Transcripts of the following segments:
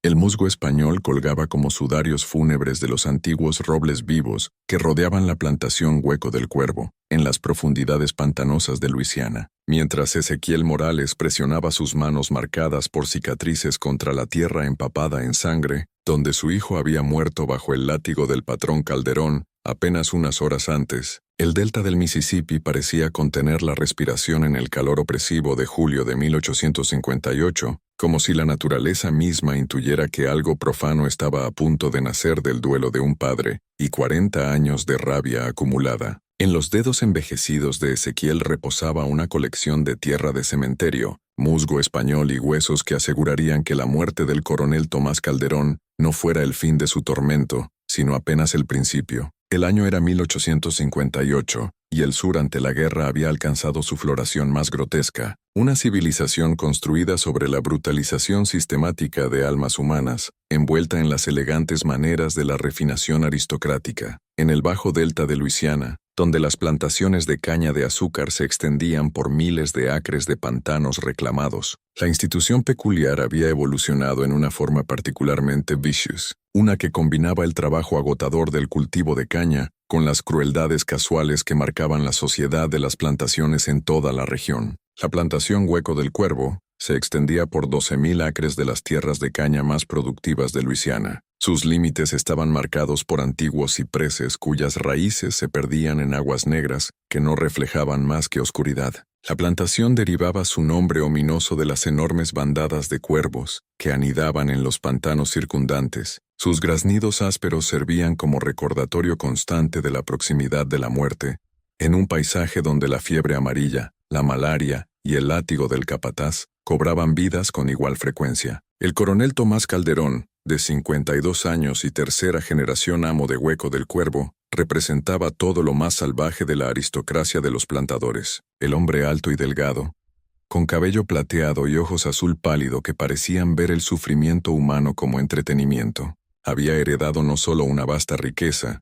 El musgo español colgaba como sudarios fúnebres de los antiguos robles vivos que rodeaban la plantación Hueco del Cuervo, en las profundidades pantanosas de Luisiana, mientras Ezequiel Morales presionaba sus manos marcadas por cicatrices contra la tierra empapada en sangre, donde su hijo había muerto bajo el látigo del patrón Calderón apenas unas horas antes. El delta del Mississippi parecía contener la respiración en el calor opresivo de julio de 1858, como si la naturaleza misma intuyera que algo profano estaba a punto de nacer del duelo de un padre y 40 años de rabia acumulada. En los dedos envejecidos de Ezequiel reposaba una colección de tierra de cementerio, musgo español y huesos que asegurarían que la muerte del coronel Tomás Calderón no fuera el fin de su tormento, sino apenas el principio. El año era 1858, y el sur ante la guerra había alcanzado su floración más grotesca, una civilización construida sobre la brutalización sistemática de almas humanas, envuelta en las elegantes maneras de la refinación aristocrática. En el bajo delta de Luisiana, donde las plantaciones de caña de azúcar se extendían por miles de acres de pantanos reclamados, la institución peculiar había evolucionado en una forma particularmente vicious, una que combinaba el trabajo agotador del cultivo de caña con las crueldades casuales que marcaban la sociedad de las plantaciones en toda la región. La plantación Hueco del Cuervo se extendía por 12,000 acres de las tierras de caña más productivas de Luisiana. Sus límites estaban marcados por antiguos cipreses cuyas raíces se perdían en aguas negras que no reflejaban más que oscuridad. La plantación derivaba su nombre ominoso de las enormes bandadas de cuervos que anidaban en los pantanos circundantes. Sus graznidos ásperos servían como recordatorio constante de la proximidad de la muerte, en un paisaje donde la fiebre amarilla, la malaria y el látigo del capataz cobraban vidas con igual frecuencia. El coronel Tomás Calderón, de 52 años y tercera generación amo de Hueco del Cuervo, representaba todo lo más salvaje de la aristocracia de los plantadores. El hombre alto y delgado, con cabello plateado y ojos azul pálido que parecían ver el sufrimiento humano como entretenimiento, había heredado no solo una vasta riqueza,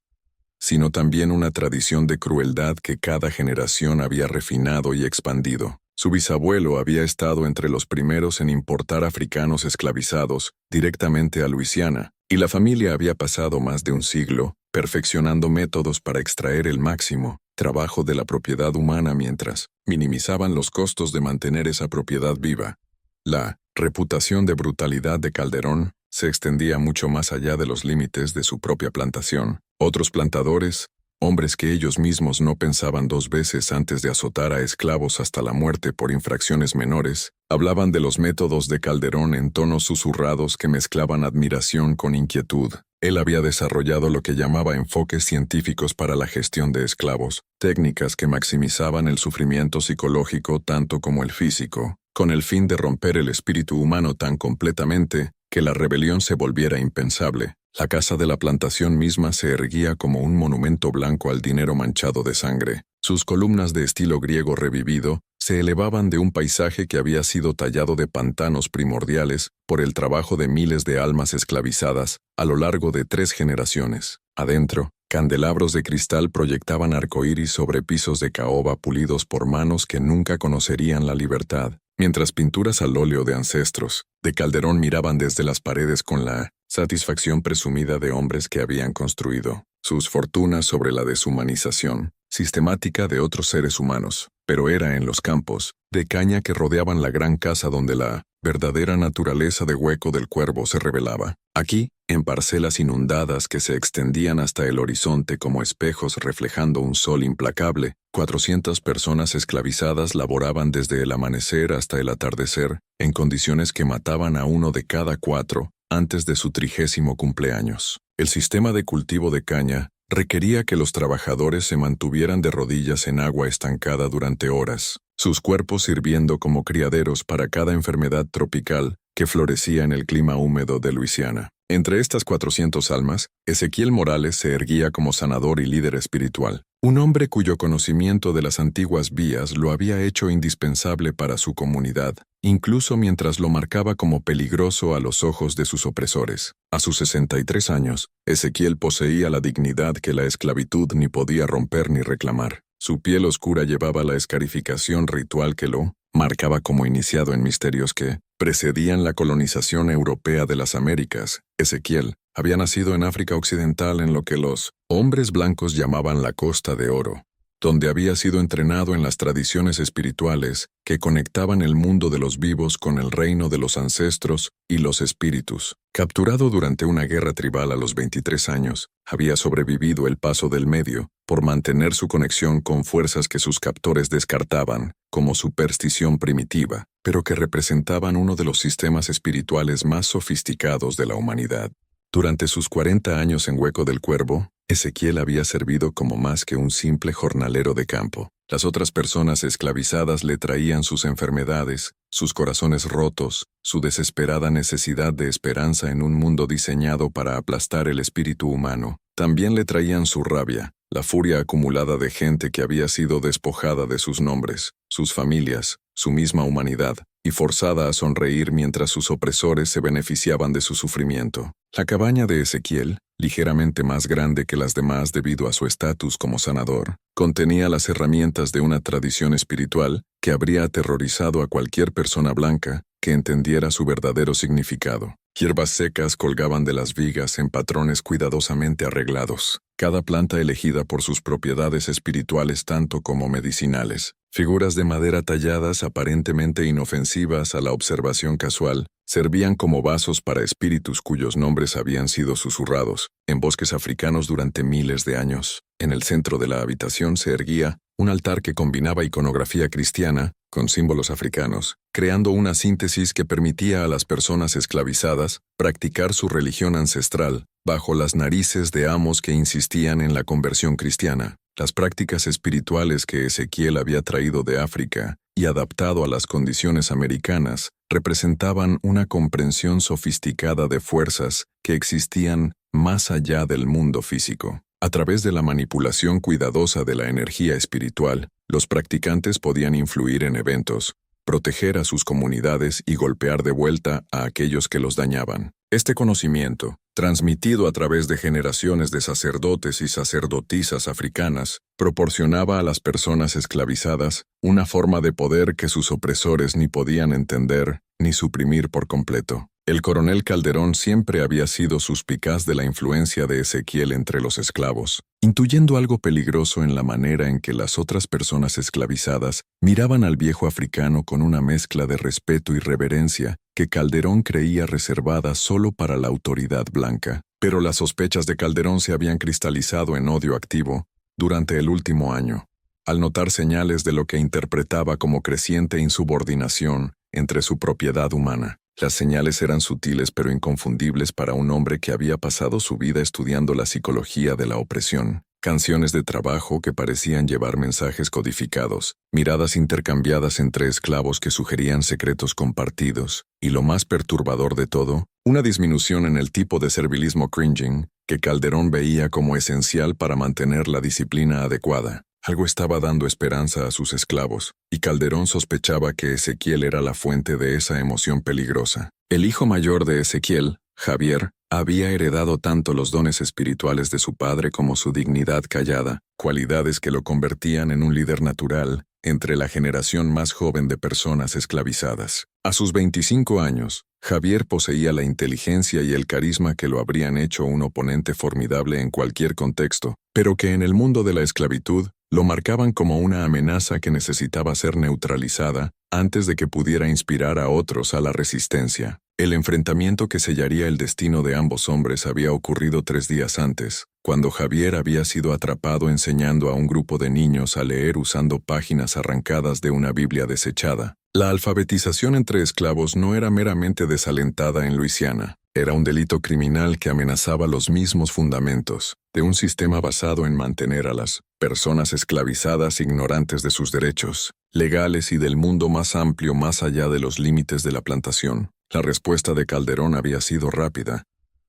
sino también una tradición de crueldad que cada generación había refinado y expandido. Su bisabuelo había estado entre los primeros en importar africanos esclavizados directamente a Luisiana, y la familia había pasado más de un siglo perfeccionando métodos para extraer el máximo trabajo de la propiedad humana mientras minimizaban los costos de mantener esa propiedad viva. La reputación de brutalidad de Calderón se extendía mucho más allá de los límites de su propia plantación. Otros plantadores, hombres que ellos mismos no pensaban dos veces antes de azotar a esclavos hasta la muerte por infracciones menores, hablaban de los métodos de Calderón en tonos susurrados que mezclaban admiración con inquietud. Él había desarrollado lo que llamaba enfoques científicos para la gestión de esclavos, técnicas que maximizaban el sufrimiento psicológico tanto como el físico, con el fin de romper el espíritu humano tan completamente que la rebelión se volviera impensable. La casa de la plantación misma se erguía como un monumento blanco al dinero manchado de sangre. Sus columnas de estilo griego revivido se elevaban de un paisaje que había sido tallado de pantanos primordiales por el trabajo de miles de almas esclavizadas a lo largo de 3 generaciones. Adentro, candelabros de cristal proyectaban arcoíris sobre pisos de caoba pulidos por manos que nunca conocerían la libertad, mientras pinturas al óleo de ancestros de Calderón miraban desde las paredes con la satisfacción presumida de hombres que habían construido sus fortunas sobre la deshumanización sistemática de otros seres humanos, pero era en los campos de caña que rodeaban la gran casa donde la verdadera naturaleza de Hueco del Cuervo se revelaba. Aquí, en parcelas inundadas que se extendían hasta el horizonte como espejos reflejando un sol implacable, 400 personas esclavizadas laboraban desde el amanecer hasta el atardecer, en condiciones que mataban a 1 de cada 4 antes de su 30º cumpleaños. El sistema de cultivo de caña requería que los trabajadores se mantuvieran de rodillas en agua estancada durante horas, sus cuerpos sirviendo como criaderos para cada enfermedad tropical que florecía en el clima húmedo de Luisiana. Entre estas 400 almas, Ezequiel Morales se erguía como sanador y líder espiritual, un hombre cuyo conocimiento de las antiguas vías lo había hecho indispensable para su comunidad, incluso mientras lo marcaba como peligroso a los ojos de sus opresores. A sus 63 años, Ezequiel poseía la dignidad que la esclavitud ni podía romper ni reclamar. Su piel oscura llevaba la escarificación ritual que lo marcaba como iniciado en misterios que precedían la colonización europea de las Américas. Ezequiel había nacido en África Occidental en lo que los hombres blancos llamaban la Costa de Oro, donde había sido entrenado en las tradiciones espirituales que conectaban el mundo de los vivos con el reino de los ancestros y los espíritus. Capturado durante una guerra tribal a los 23 años, había sobrevivido el Paso del Medio por mantener su conexión con fuerzas que sus captores descartaban como superstición primitiva, pero que representaban uno de los sistemas espirituales más sofisticados de la humanidad. Durante sus 40 años en Hueco del Cuervo, Ezequiel había servido como más que un simple jornalero de campo. Las otras personas esclavizadas le traían sus enfermedades, sus corazones rotos, su desesperada necesidad de esperanza en un mundo diseñado para aplastar el espíritu humano. También le traían su rabia, la furia acumulada de gente que había sido despojada de sus nombres, sus familias, su misma humanidad, y forzada a sonreír mientras sus opresores se beneficiaban de su sufrimiento. La cabaña de Ezequiel, ligeramente más grande que las demás debido a su estatus como sanador, contenía las herramientas de una tradición espiritual que habría aterrorizado a cualquier persona blanca que entendiera su verdadero significado. Hierbas secas colgaban de las vigas en patrones cuidadosamente arreglados, cada planta elegida por sus propiedades espirituales tanto como medicinales. Figuras de madera talladas aparentemente inofensivas a la observación casual servían como vasos para espíritus cuyos nombres habían sido susurrados en bosques africanos durante miles de años. En el centro de la habitación se erguía un altar que combinaba iconografía cristiana con símbolos africanos, creando una síntesis que permitía a las personas esclavizadas practicar su religión ancestral bajo las narices de amos que insistían en la conversión cristiana. Las prácticas espirituales que Ezequiel había traído de África y adaptado a las condiciones americanas representaban una comprensión sofisticada de fuerzas que existían más allá del mundo físico. A través de la manipulación cuidadosa de la energía espiritual, los practicantes podían influir en eventos, proteger a sus comunidades y golpear de vuelta a aquellos que los dañaban. Este conocimiento, transmitido a través de generaciones de sacerdotes y sacerdotisas africanas, proporcionaba a las personas esclavizadas una forma de poder que sus opresores ni podían entender ni suprimir por completo. El coronel Calderón siempre había sido suspicaz de la influencia de Ezequiel entre los esclavos, intuyendo algo peligroso en la manera en que las otras personas esclavizadas miraban al viejo africano con una mezcla de respeto y reverencia que Calderón creía reservada solo para la autoridad blanca. Pero las sospechas de Calderón se habían cristalizado en odio activo durante el último año, al notar señales de lo que interpretaba como creciente insubordinación entre su propiedad humana. Las señales eran sutiles pero inconfundibles para un hombre que había pasado su vida estudiando la psicología de la opresión. Canciones de trabajo que parecían llevar mensajes codificados, miradas intercambiadas entre esclavos que sugerían secretos compartidos, y lo más perturbador de todo, una disminución en el tipo de servilismo cringing que Calderón veía como esencial para mantener la disciplina adecuada. Algo estaba dando esperanza a sus esclavos, y Calderón sospechaba que Ezequiel era la fuente de esa emoción peligrosa. El hijo mayor de Ezequiel, Javier, había heredado tanto los dones espirituales de su padre como su dignidad callada, cualidades que lo convertían en un líder natural entre la generación más joven de personas esclavizadas. A sus 25 años, Javier poseía la inteligencia y el carisma que lo habrían hecho un oponente formidable en cualquier contexto, pero que en el mundo de la esclavitud lo marcaban como una amenaza que necesitaba ser neutralizada antes de que pudiera inspirar a otros a la resistencia. El enfrentamiento que sellaría el destino de ambos hombres había ocurrido 3 días antes, cuando Javier había sido atrapado enseñando a un grupo de niños a leer usando páginas arrancadas de una Biblia desechada. La alfabetización entre esclavos no era meramente desalentada en Luisiana. Era un delito criminal que amenazaba los mismos fundamentos de un sistema basado en mantener a las personas esclavizadas ignorantes de sus derechos legales y del mundo más amplio más allá de los límites de la plantación. La respuesta de Calderón había sido rápida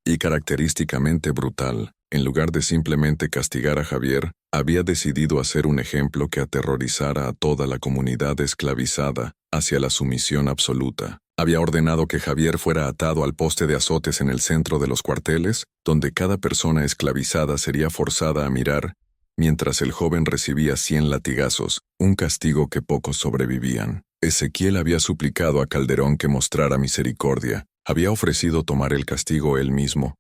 y característicamente brutal. En lugar de simplemente castigar a Javier, había decidido hacer un ejemplo que aterrorizara a toda la comunidad esclavizada hacia la sumisión absoluta. Había ordenado que Javier fuera atado al poste de azotes en el centro de los cuarteles, donde cada persona esclavizada sería forzada a mirar, mientras el joven recibía 100 latigazos, un castigo que pocos sobrevivían. Ezequiel había suplicado a Calderón que mostrara misericordia, había ofrecido tomar el castigo él mismo.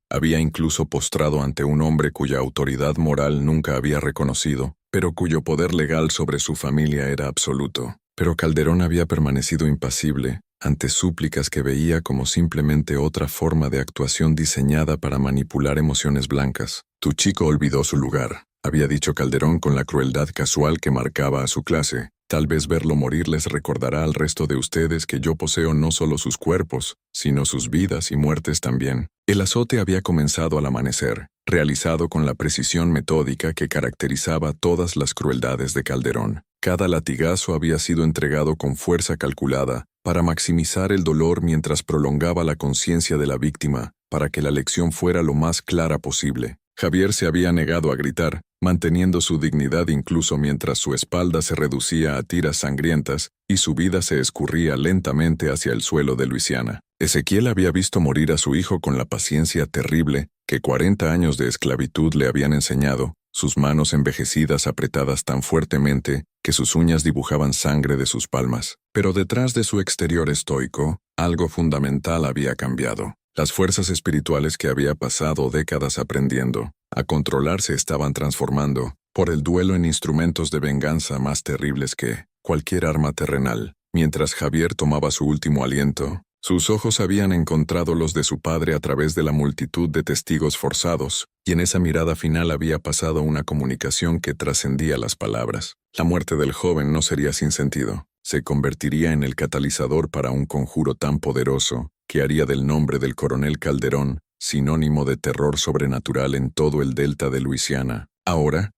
Había incluso postrado ante un hombre cuya autoridad moral nunca había reconocido, pero cuyo poder legal sobre su familia era absoluto. Pero Calderón había permanecido impasible ante súplicas que veía como simplemente otra forma de actuación diseñada para manipular emociones blancas. Tu chico olvidó su lugar, había dicho Calderón con la crueldad casual que marcaba a su clase. Tal vez verlo morir les recordará al resto de ustedes que yo poseo no solo sus cuerpos, sino sus vidas y muertes también. El azote había comenzado al amanecer, realizado con la precisión metódica que caracterizaba todas las crueldades de Calderón. Cada latigazo había sido entregado con fuerza calculada, para maximizar el dolor mientras prolongaba la conciencia de la víctima, para que la lección fuera lo más clara posible. Javier se había negado a gritar, manteniendo su dignidad incluso mientras su espalda se reducía a tiras sangrientas y su vida se escurría lentamente hacia el suelo de Luisiana. Ezequiel había visto morir a su hijo con la paciencia terrible que 40 años de esclavitud le habían enseñado, sus manos envejecidas apretadas tan fuertemente que sus uñas dibujaban sangre de sus palmas. Pero detrás de su exterior estoico, algo fundamental había cambiado. Las fuerzas espirituales que había pasado décadas aprendiendo a controlar se estaban transformando por el duelo en instrumentos de venganza más terribles que cualquier arma terrenal. Mientras Javier tomaba su último aliento, sus ojos habían encontrado los de su padre a través de la multitud de testigos forzados, y en esa mirada final había pasado una comunicación que trascendía las palabras. La muerte del joven no sería sin sentido. Se convertiría en el catalizador para un conjuro tan poderoso que haría del nombre del coronel Calderón sinónimo de terror sobrenatural en todo el delta de Luisiana. Ahora,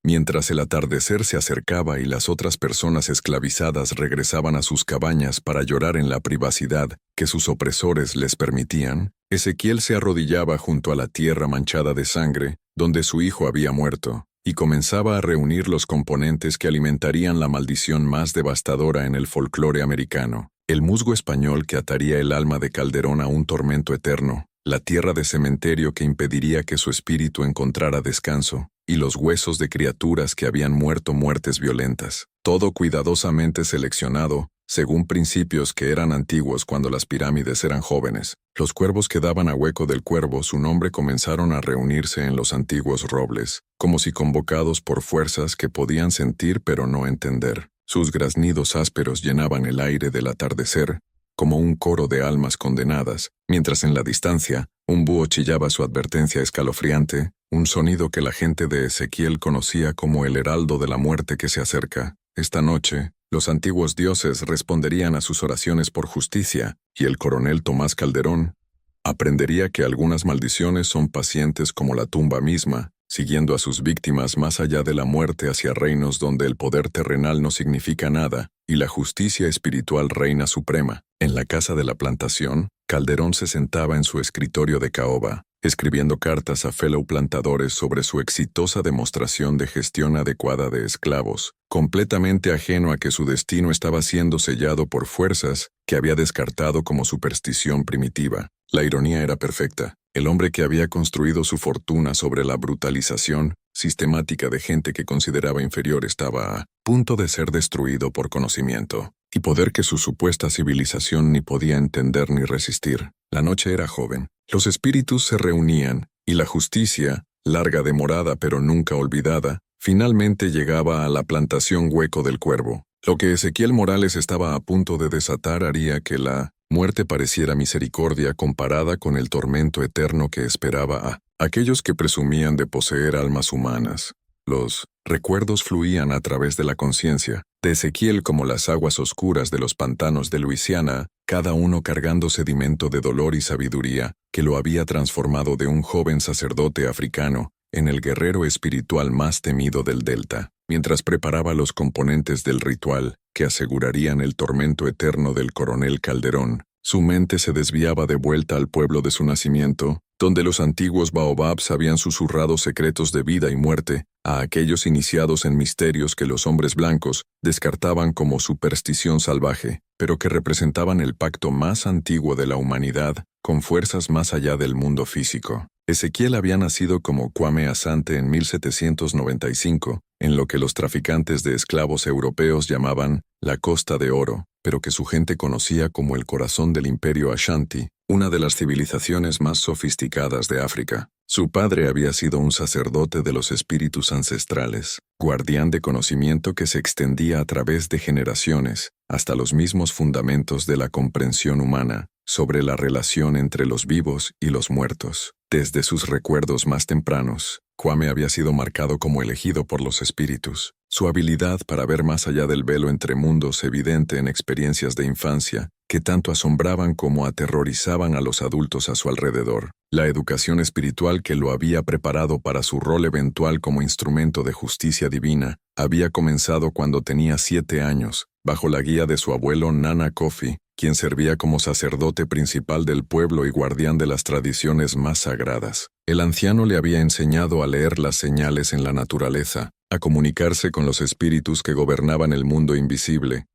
mientras el atardecer se acercaba y las otras personas esclavizadas regresaban a sus cabañas para llorar en la privacidad que sus opresores les permitían, Ezequiel se arrodillaba junto a la tierra manchada de sangre, donde su hijo había muerto, y comenzaba a reunir los componentes que alimentarían la maldición más devastadora en el folclore americano. El musgo español que ataría el alma de Calderón a un tormento eterno, la tierra de cementerio que impediría que su espíritu encontrara descanso, y los huesos de criaturas que habían muerto muertes violentas. Todo cuidadosamente seleccionado, según principios que eran antiguos cuando las pirámides eran jóvenes. Los cuervos que daban a Hueco del Cuervo su nombre comenzaron a reunirse en los antiguos robles, como si convocados por fuerzas que podían sentir pero no entender. Sus graznidos ásperos llenaban el aire del atardecer, como un coro de almas condenadas, mientras en la distancia, un búho chillaba su advertencia escalofriante, un sonido que la gente de Ezequiel conocía como el heraldo de la muerte que se acerca. Esta noche, los antiguos dioses responderían a sus oraciones por justicia, y el coronel Tomás Calderón aprendería que algunas maldiciones son pacientes como la tumba misma, siguiendo a sus víctimas más allá de la muerte hacia reinos donde el poder terrenal no significa nada y la justicia espiritual reina suprema. En la casa de la plantación, Calderón se sentaba en su escritorio de caoba, escribiendo cartas a fellow plantadores sobre su exitosa demostración de gestión adecuada de esclavos, completamente ajeno a que su destino estaba siendo sellado por fuerzas que había descartado como superstición primitiva. La ironía era perfecta. El hombre que había construido su fortuna sobre la brutalización sistemática de gente que consideraba inferior estaba a punto de ser destruido por conocimiento y poder que su supuesta civilización ni podía entender ni resistir. La noche era joven. Los espíritus se reunían y la justicia, larga demorada pero nunca olvidada, finalmente llegaba a la plantación Hueco del Cuervo. Lo que Ezequiel Morales estaba a punto de desatar haría que la muerte pareciera misericordia comparada con el tormento eterno que esperaba a aquellos que presumían de poseer almas humanas. Los recuerdos fluían a través de la conciencia de Ezequiel como las aguas oscuras de los pantanos de Luisiana, cada uno cargando sedimento de dolor y sabiduría que lo había transformado de un joven sacerdote africano en el guerrero espiritual más temido del delta. Mientras preparaba los componentes del ritual que asegurarían el tormento eterno del coronel Calderón, su mente se desviaba de vuelta al pueblo de su nacimiento, donde los antiguos baobabs habían susurrado secretos de vida y muerte a aquellos iniciados en misterios que los hombres blancos descartaban como superstición salvaje, pero que representaban el pacto más antiguo de la humanidad con fuerzas más allá del mundo físico. Ezequiel había nacido como Kwame Asante en 1795, en lo que los traficantes de esclavos europeos llamaban la Costa de Oro, pero que su gente conocía como el corazón del imperio Ashanti, una de las civilizaciones más sofisticadas de África. Su padre había sido un sacerdote de los espíritus ancestrales, guardián de conocimiento que se extendía a través de generaciones, hasta los mismos fundamentos de la comprensión humana, sobre la relación entre los vivos y los muertos. Desde sus recuerdos más tempranos, Kwame había sido marcado como elegido por los espíritus. Su habilidad para ver más allá del velo entre mundos evidente en experiencias de infancia, que tanto asombraban como aterrorizaban a los adultos a su alrededor. La educación espiritual que lo había preparado para su rol eventual como instrumento de justicia divina había comenzado cuando tenía 7 años, bajo la guía de su abuelo Nana Kofi, quien servía como sacerdote principal del pueblo y guardián de las tradiciones más sagradas. El anciano le había enseñado a leer las señales en la naturaleza, a comunicarse con los espíritus que gobernaban el mundo invisible,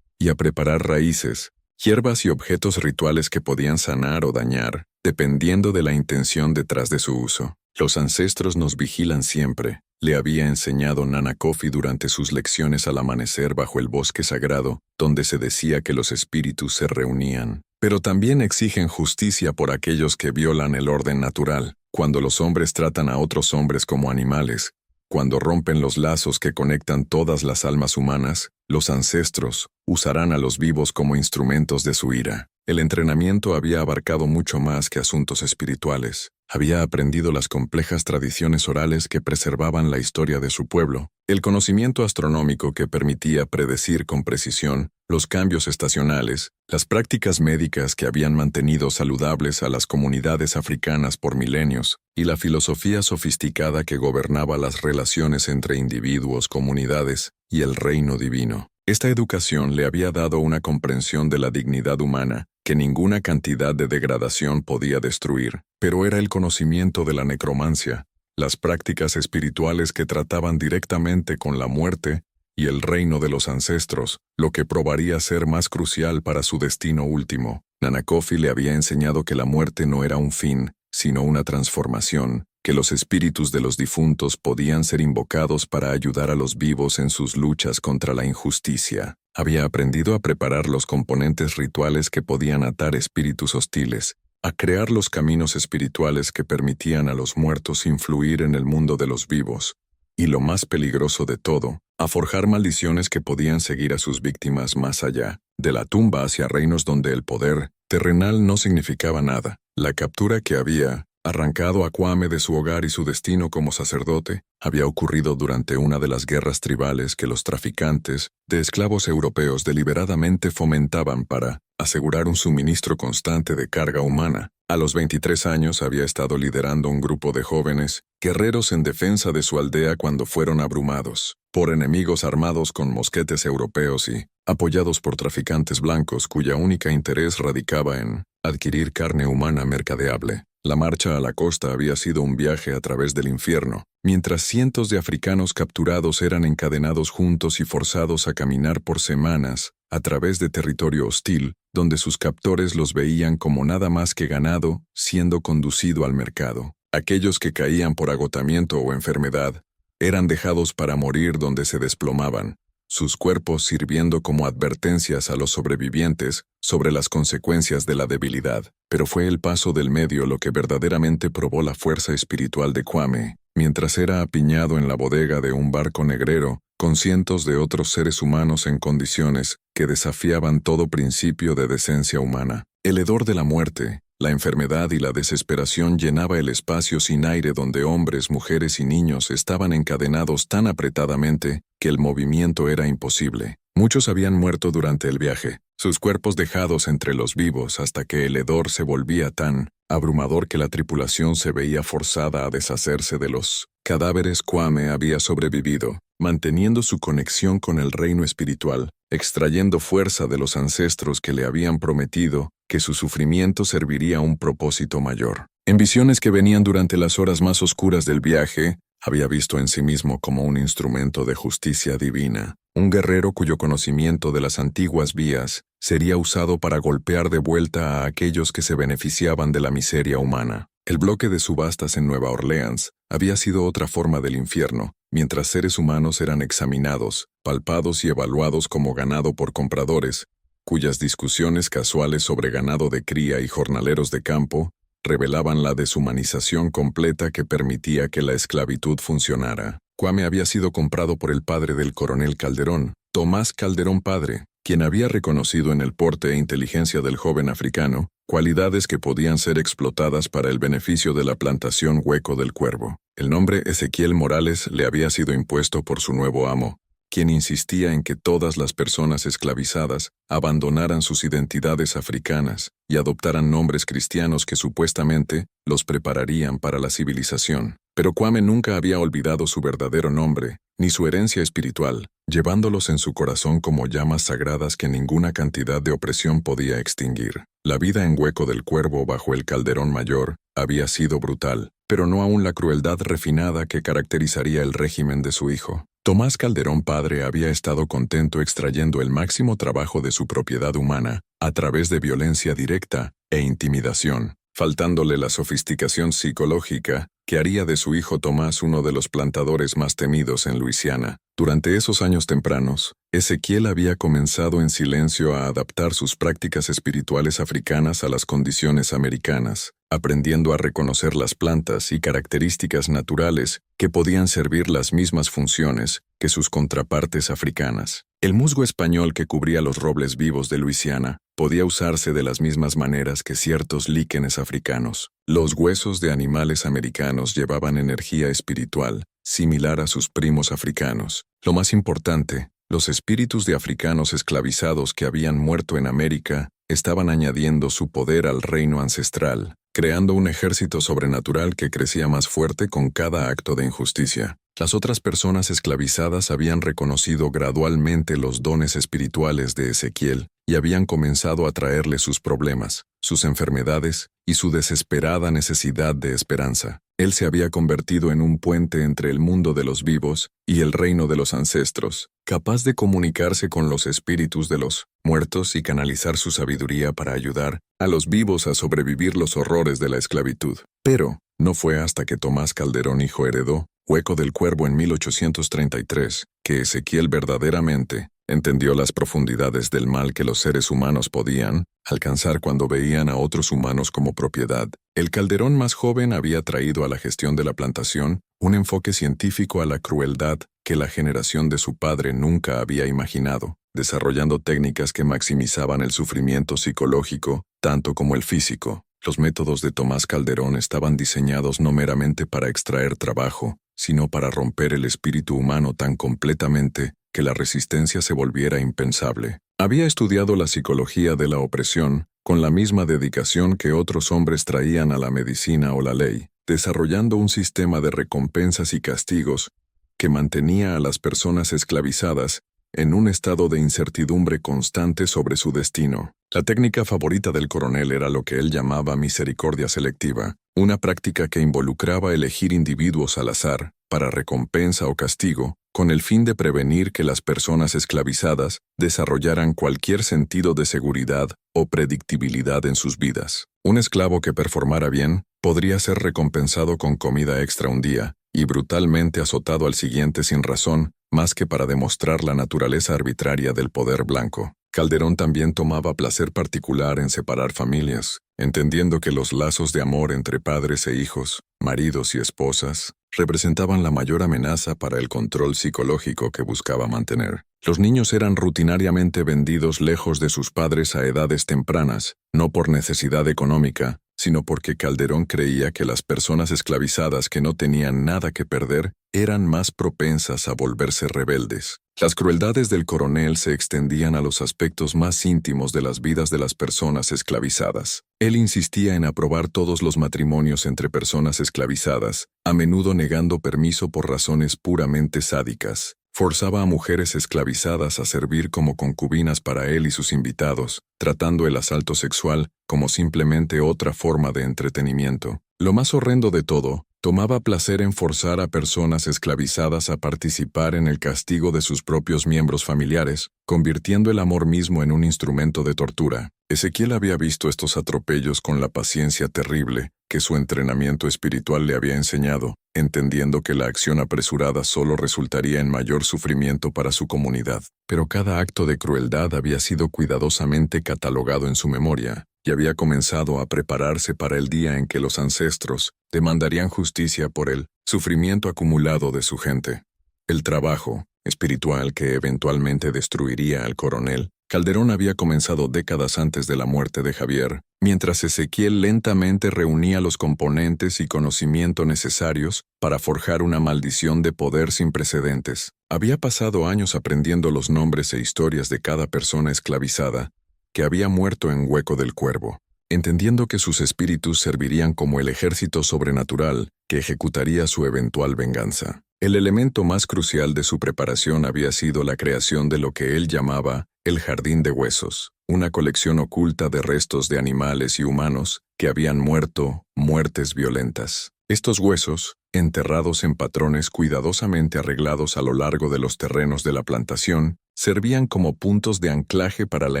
y a preparar raíces, hierbas y objetos rituales que podían sanar o dañar, dependiendo de la intención detrás de su uso. Los ancestros nos vigilan siempre, le había enseñado Nana Kofi durante sus lecciones al amanecer bajo el bosque sagrado, donde se decía que los espíritus se reunían. Pero también exigen justicia por aquellos que violan el orden natural, cuando los hombres tratan a otros hombres como animales, cuando rompen los lazos que conectan todas las almas humanas, los ancestros usarán a los vivos como instrumentos de su ira. El entrenamiento había abarcado mucho más que asuntos espirituales. Había aprendido las complejas tradiciones orales que preservaban la historia de su pueblo, el conocimiento astronómico que permitía predecir con precisión los cambios estacionales, las prácticas médicas que habían mantenido saludables a las comunidades africanas por milenios, y la filosofía sofisticada que gobernaba las relaciones entre individuos, comunidades y el reino divino. Esta educación le había dado una comprensión de la dignidad humana que ninguna cantidad de degradación podía destruir, pero era el conocimiento de la necromancia, las prácticas espirituales que trataban directamente con la muerte y el reino de los ancestros, lo que probaría ser más crucial para su destino último. Nana Kofi le había enseñado que la muerte no era un fin, sino una transformación, que los espíritus de los difuntos podían ser invocados para ayudar a los vivos en sus luchas contra la injusticia. Había aprendido a preparar los componentes rituales que podían atar espíritus hostiles, a crear los caminos espirituales que permitían a los muertos influir en el mundo de los vivos, y lo más peligroso de todo, a forjar maldiciones que podían seguir a sus víctimas más allá, de la tumba hacia reinos donde el poder terrenal no significaba nada. La captura que había arrancado a Kwame de su hogar y su destino como sacerdote, había ocurrido durante una de las guerras tribales que los traficantes de esclavos europeos deliberadamente fomentaban para asegurar un suministro constante de carga humana. A los 23 años había estado liderando un grupo de jóvenes guerreros en defensa de su aldea cuando fueron abrumados por enemigos armados con mosquetes europeos y apoyados por traficantes blancos cuya única interés radicaba en adquirir carne humana mercadeable. La marcha a la costa había sido un viaje a través del infierno, mientras cientos de africanos capturados eran encadenados juntos y forzados a caminar por semanas a través de territorio hostil, donde sus captores los veían como nada más que ganado siendo conducido al mercado. Aquellos que caían por agotamiento o enfermedad eran dejados para morir donde se desplomaban, sus cuerpos sirviendo como advertencias a los sobrevivientes sobre las consecuencias de la debilidad. Pero fue el paso del medio lo que verdaderamente probó la fuerza espiritual de Kwame, mientras era apiñado en la bodega de un barco negrero, con cientos de otros seres humanos en condiciones que desafiaban todo principio de decencia humana. El hedor de la muerte, la enfermedad y la desesperación llenaba el espacio sin aire donde hombres, mujeres y niños estaban encadenados tan apretadamente que el movimiento era imposible. Muchos habían muerto durante el viaje, sus cuerpos dejados entre los vivos hasta que el hedor se volvía tan abrumador que la tripulación se veía forzada a deshacerse de los cadáveres. Kwame había sobrevivido, manteniendo su conexión con el reino espiritual, extrayendo fuerza de los ancestros que le habían prometido que su sufrimiento serviría a un propósito mayor. En visiones que venían durante las horas más oscuras del viaje, había visto en sí mismo como un instrumento de justicia divina, un guerrero cuyo conocimiento de las antiguas vías sería usado para golpear de vuelta a aquellos que se beneficiaban de la miseria humana. El bloque de subastas en Nueva Orleans había sido otra forma del infierno, mientras seres humanos eran examinados, palpados y evaluados como ganado por compradores, cuyas discusiones casuales sobre ganado de cría y jornaleros de campo revelaban la deshumanización completa que permitía que la esclavitud funcionara. Kwame había sido comprado por el padre del coronel Calderón, Tomás Calderón padre, quien había reconocido en el porte e inteligencia del joven africano cualidades que podían ser explotadas para el beneficio de la plantación Hueco del Cuervo. El nombre Ezequiel Morales le había sido impuesto por su nuevo amo, quien insistía en que todas las personas esclavizadas abandonaran sus identidades africanas y adoptaran nombres cristianos que supuestamente los prepararían para la civilización. Pero Kwame nunca había olvidado su verdadero nombre, ni su herencia espiritual, llevándolos en su corazón como llamas sagradas que ninguna cantidad de opresión podía extinguir. La vida en Hueco del Cuervo bajo el Calderón Mayor había sido brutal, pero no aún la crueldad refinada que caracterizaría el régimen de su hijo. Tomás Calderón padre había estado contento extrayendo el máximo trabajo de su propiedad humana a través de violencia directa e intimidación, faltándole la sofisticación psicológica que haría de su hijo Tomás uno de los plantadores más temidos en Luisiana. Durante esos años tempranos, Ezequiel había comenzado en silencio a adaptar sus prácticas espirituales africanas a las condiciones americanas, aprendiendo a reconocer las plantas y características naturales que podían servir las mismas funciones que sus contrapartes africanas. El musgo español que cubría los robles vivos de Luisiana podía usarse de las mismas maneras que ciertos líquenes africanos. Los huesos de animales americanos llevaban energía espiritual, similar a sus primos africanos. Lo más importante, los espíritus de africanos esclavizados que habían muerto en América estaban añadiendo su poder al reino ancestral, creando un ejército sobrenatural que crecía más fuerte con cada acto de injusticia. Las otras personas esclavizadas habían reconocido gradualmente los dones espirituales de Ezequiel y habían comenzado a traerle sus problemas, sus enfermedades y su desesperada necesidad de esperanza. Él se había convertido en un puente entre el mundo de los vivos y el reino de los ancestros, capaz de comunicarse con los espíritus de los muertos y canalizar su sabiduría para ayudar a los vivos a sobrevivir los horrores de la esclavitud. Pero no fue hasta que Tomás Calderón hijo heredó Hueco del Cuervo en 1833 que Ezequiel verdaderamente entendió las profundidades del mal que los seres humanos podían alcanzar cuando veían a otros humanos como propiedad. El Calderón más joven había traído a la gestión de la plantación un enfoque científico a la crueldad que la generación de su padre nunca había imaginado, desarrollando técnicas que maximizaban el sufrimiento psicológico tanto como el físico. Los métodos de Tomás Calderón estaban diseñados no meramente para extraer trabajo, sino para romper el espíritu humano tan completamente que la resistencia se volviera impensable. Había estudiado la psicología de la opresión con la misma dedicación que otros hombres traían a la medicina o la ley, desarrollando un sistema de recompensas y castigos que mantenía a las personas esclavizadas en un estado de incertidumbre constante sobre su destino. La técnica favorita del coronel era lo que él llamaba misericordia selectiva, una práctica que involucraba elegir individuos al azar, para recompensa o castigo, con el fin de prevenir que las personas esclavizadas desarrollaran cualquier sentido de seguridad o predictibilidad en sus vidas. Un esclavo que performara bien podría ser recompensado con comida extra un día y brutalmente azotado al siguiente sin razón, más que para demostrar la naturaleza arbitraria del poder blanco. Calderón también tomaba placer particular en separar familias, entendiendo que los lazos de amor entre padres e hijos, maridos y esposas, representaban la mayor amenaza para el control psicológico que buscaba mantener. Los niños eran rutinariamente vendidos lejos de sus padres a edades tempranas, no por necesidad económica, sino porque Calderón creía que las personas esclavizadas que no tenían nada que perder eran más propensas a volverse rebeldes. Las crueldades del coronel se extendían a los aspectos más íntimos de las vidas de las personas esclavizadas. Él insistía en aprobar todos los matrimonios entre personas esclavizadas, a menudo negando permiso por razones puramente sádicas. Forzaba a mujeres esclavizadas a servir como concubinas para él y sus invitados, tratando el asalto sexual como simplemente otra forma de entretenimiento. Lo más horrendo de todo, tomaba placer en forzar a personas esclavizadas a participar en el castigo de sus propios miembros familiares, convirtiendo el amor mismo en un instrumento de tortura. Ezequiel había visto estos atropellos con la paciencia terrible que su entrenamiento espiritual le había enseñado. entendiendo que la acción apresurada solo resultaría en mayor sufrimiento para su comunidad. Pero cada acto de crueldad había sido cuidadosamente catalogado en su memoria, y había comenzado a prepararse para el día en que los ancestros demandarían justicia por el sufrimiento acumulado de su gente. El trabajo espiritual que eventualmente destruiría al coronel Calderón había comenzado décadas antes de la muerte de Javier, mientras Ezequiel lentamente reunía los componentes y conocimiento necesarios para forjar una maldición de poder sin precedentes. Había pasado años aprendiendo los nombres e historias de cada persona esclavizada que había muerto en Hueco del Cuervo, entendiendo que sus espíritus servirían como el ejército sobrenatural que ejecutaría su eventual venganza. El elemento más crucial de su preparación había sido la creación de lo que él llamaba el Jardín de Huesos, una colección oculta de restos de animales y humanos que habían muerto muertes violentas. Estos huesos, enterrados en patrones cuidadosamente arreglados a lo largo de los terrenos de la plantación, servían como puntos de anclaje para la